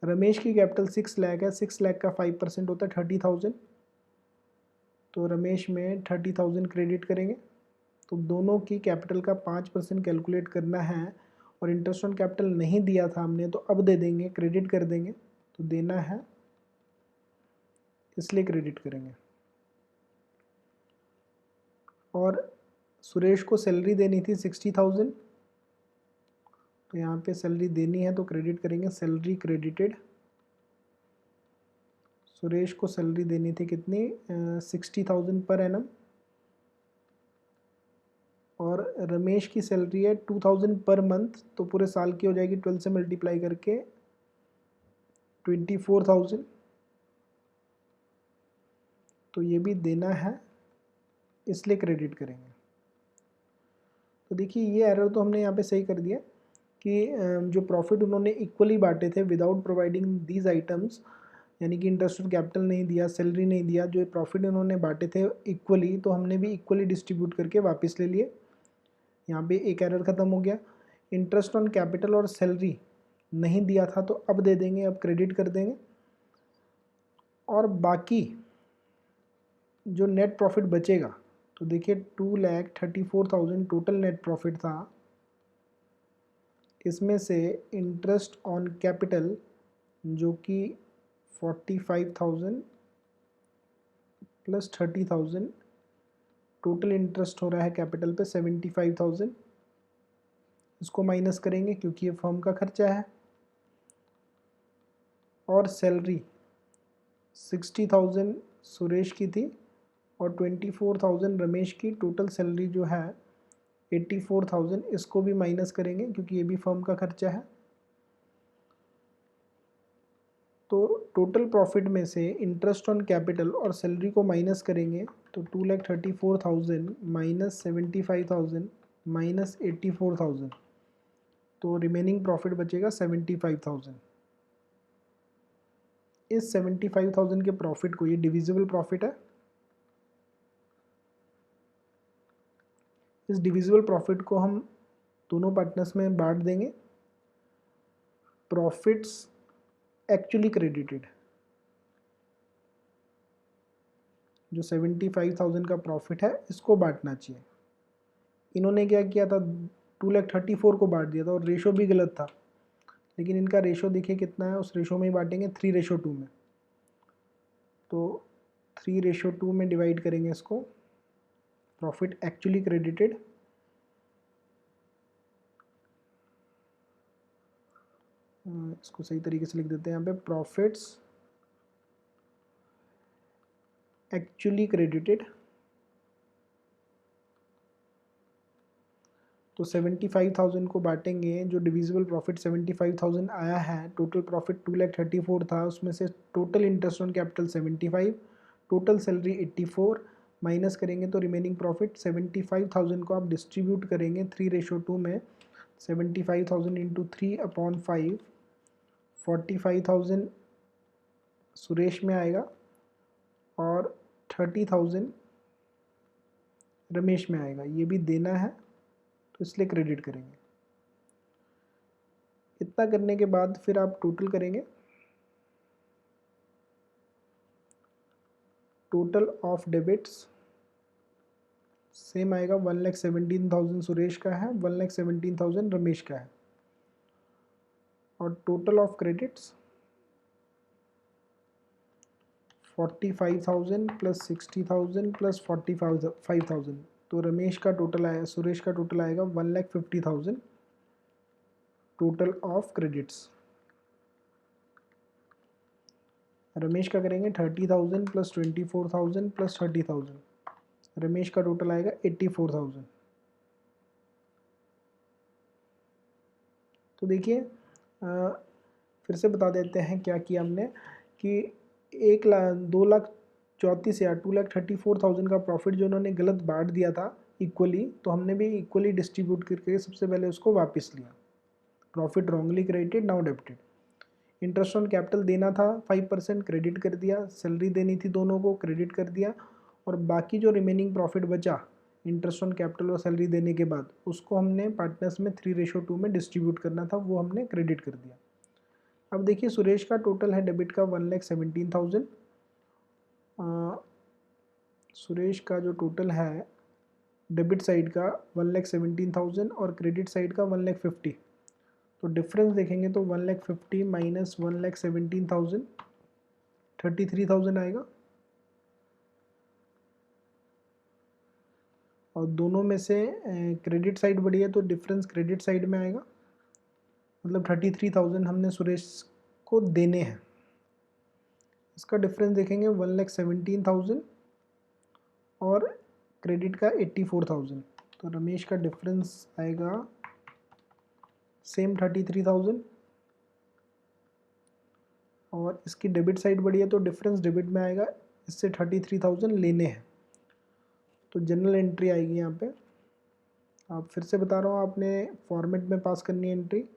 रमेश की कैपिटल 6 लाख है, 6 लाख का 5% होता है 30,000, तो रमेश में 30,000 क्रेडिट करेंगे। तो दोनों की कैपिटल का 5% कैलकुलेट करना है और इंटरेस्ट ऑन कैपिटल नहीं दिया था हमने, तो अब दे देंगे, क्रेडिट कर देंगे। तो देना है इसलिए क्रेडिट करेंगे। और सुरेश को सैलरी देनी थी 60,000, तो यहाँ पे सैलरी देनी है तो क्रेडिट करेंगे, सैलरी क्रेडिटेड। सुरेश को सैलरी देनी थी कितनी? 60,000 पर एनम। और रमेश की सैलरी है 2,000 पर मंथ, तो पूरे साल की हो जाएगी 12 से मल्टीप्लाई करके 24,000। तो ये भी देना है, इसलिए क्रेडिट करेंगे। तो देखिए ये एरर तो हमने यहाँ पे सही कर दिया कि जो प्रॉफिट उन्होंने इक्वली बांटे थे विदाउट प्रोवाइडिंग दीज आइटम्स, यानी कि इंटरेस्ट ऑन कैपिटल नहीं दिया, सैलरी नहीं दिया, जो प्रॉफिट उन्होंने बांटे थे इक्वली, तो हमने भी इक्वली डिस्ट्रीब्यूट करके वापस ले लिए। यहाँ पे एक एरर ख़त्म हो गया। इंटरेस्ट ऑन कैपिटल और सैलरी नहीं दिया था तो अब दे देंगे, अब क्रेडिट कर देंगे। और बाकी जो नेट प्रॉफिट बचेगा, तो देखिए 2,34,000 टोटल नेट प्रॉफिट था, इसमें से इंटरेस्ट ऑन कैपिटल जो कि 45,000 प्लस 30,000, टोटल इंटरेस्ट हो रहा है कैपिटल पे 75,000, इसको माइनस करेंगे क्योंकि ये फर्म का खर्चा है। और सैलरी 60,000 सुरेश की थी और 24,000 रमेश की, टोटल सैलरी जो है 84,000, इसको भी माइनस करेंगे क्योंकि ये भी फर्म का खर्चा है। तो टोटल प्रॉफिट में से इंटरेस्ट ऑन कैपिटल और सैलरी को माइनस करेंगे तो 2,34,000 माइनस 75,000 माइनस 84,000, तो रिमेनिंग प्रॉफिट बचेगा 75,000। इस 75,000 के प्रॉफिट को, ये डिविजिबल प्रॉफिट है, इस डिविजिबल प्रॉफिट को हम दोनों पार्टनर्स में बांट देंगे। प्रॉफिट्स एक्चुअली क्रेडिटेड, जो 75,000 का प्रॉफिट है इसको बांटना चाहिए। इन्होंने क्या किया था, 2,34,000 को बांट दिया था और रेशो भी गलत था, लेकिन इनका रेशो देखिए कितना है, उस रेशो में ही बांटेंगे 3:2 में। तो 3:2 में डिवाइड करेंगे इसको, प्रॉफिट एक्चुअली क्रेडिटेड, इसको सही तरीके से लिख देते हैं यहाँ पे, प्रॉफिट्स एक्चुअली क्रेडिटेड। तो 75,000 को बांटेंगे, जो डिविजिबल प्रॉफिट 75,000 आया है, टोटल प्रॉफिट 2,34,000 था, उसमें से total interest on capital 75, total salary 84, minus करेंगे तो रिमेनिंग प्रॉफिट 75,000 को आप डिस्ट्रीब्यूट करेंगे 3:2 में, 75,000 इंटू 3/5, 45,000 सुरेश में आएगा और 30,000 रमेश में आएगा। ये भी देना है तो इसलिए क्रेडिट करेंगे। इतना करने के बाद फिर आप टोटल करेंगे, टोटल ऑफ डेबिट्स सेम आएगा, 1,17,000 सुरेश का है, 1,17,000 रमेश का है। और total of credits 45,000 plus 60,000 plus 45,000, तो रमेश का टोटल आया, सुरेश का टोटल आएगा 1,50,000 टोटल ऑफ क्रेडिट्स। रमेश का करेंगे 30,000 प्लस 24,000 प्लस 30,000, रमेश का टोटल आएगा 84,000। तो देखिए फिर से बता देते हैं क्या किया हमने कि 2,34,000 2,34,000 का प्रॉफिट जो उन्होंने गलत बांट दिया था इक्वली, तो हमने भी इक्वली डिस्ट्रीब्यूट करके सबसे पहले उसको वापस लिया। Profit wrongly credited now debited. Interest on capital देना था 5%, क्रेडिट कर दिया। सैलरी देनी थी दोनों को, क्रेडिट कर दिया। और बाकी जो रिमेनिंग प्रॉफिट बचा इंटरेस्ट ऑन कैपिटल और सैलरी देने के बाद, उसको हमने पार्टनर्स में 3:2 में डिस्ट्रीब्यूट करना था, वो हमने क्रेडिट कर दिया। अब देखिए सुरेश का टोटल है डेबिट का 1,17,000। सुरेश का जो टोटल है डेबिट साइड का 1,17,000 और क्रेडिट साइड का 1,50,000। तो डिफरेंस देखेंगे तो 1,50,000 माइनस 1,17,000 33,000 आएगा। और दोनों में से क्रेडिट साइड बढ़ी है तो डिफरेंस क्रेडिट साइड में आएगा, मतलब 33,000 हमने सुरेश को देने हैं। इसका डिफरेंस देखेंगे 1,17,000 और क्रेडिट का 84,000, तो रमेश का डिफरेंस आएगा सेम 33,000। और इसकी डेबिट साइड बढ़ी है तो डिफरेंस डेबिट में आएगा, इससे 33,000 लेने हैं, तो जनरल एंट्री आएगी यहाँ पे। आप फिर से बता रहा हूँ, आपने फॉर्मेट में पास करनी है एंट्री।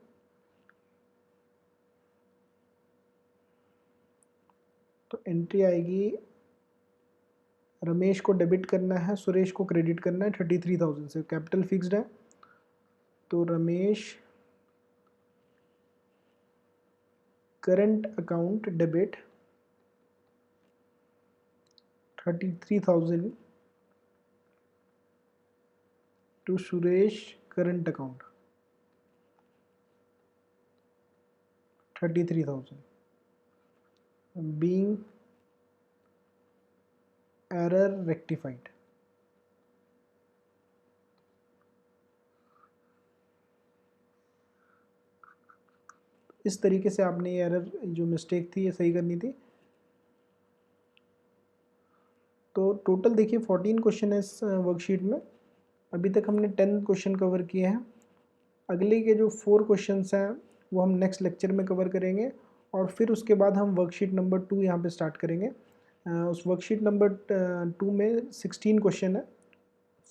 तो एंट्री आएगी, रमेश को डेबिट करना है, सुरेश को क्रेडिट करना है 33,000 से। कैपिटल फिक्स्ड है तो Ramesh current account debit 33,000 to Suresh current account 33,000 being error rectified। इस तरीके से आपने ये एरर जो मिस्टेक थी ये सही करनी थी। तो टोटल देखिए 14 क्वेश्चन है इस वर्कशीट में। अभी तक हमने 10 क्वेश्चन कवर किए हैं। अगले के जो 4 क्वेश्चंस हैं वो हम नेक्स्ट लेक्चर में कवर करेंगे, और फिर उसके बाद हम वर्कशीट नंबर 2 यहाँ पे स्टार्ट करेंगे। उस वर्कशीट नंबर 2 में 16 क्वेश्चन है।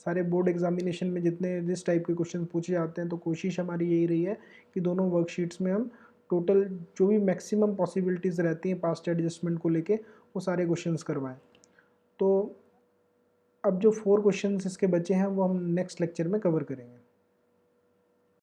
सारे बोर्ड एग्जामिनेशन में जितने जिस टाइप के क्वेश्चन पूछे जाते हैं, तो कोशिश हमारी यही रही है कि दोनों वर्कशीट्स में हम टोटल जो भी मैक्सिमम पॉसिबिलिटीज़ रहती हैं पास्ट एडजस्टमेंट को लेके, वो सारे क्वेश्चंस करवाएं। तो अब जो 4 क्वेश्चंस इसके बचे हैं वो हम नेक्स्ट लेक्चर में कवर करेंगे।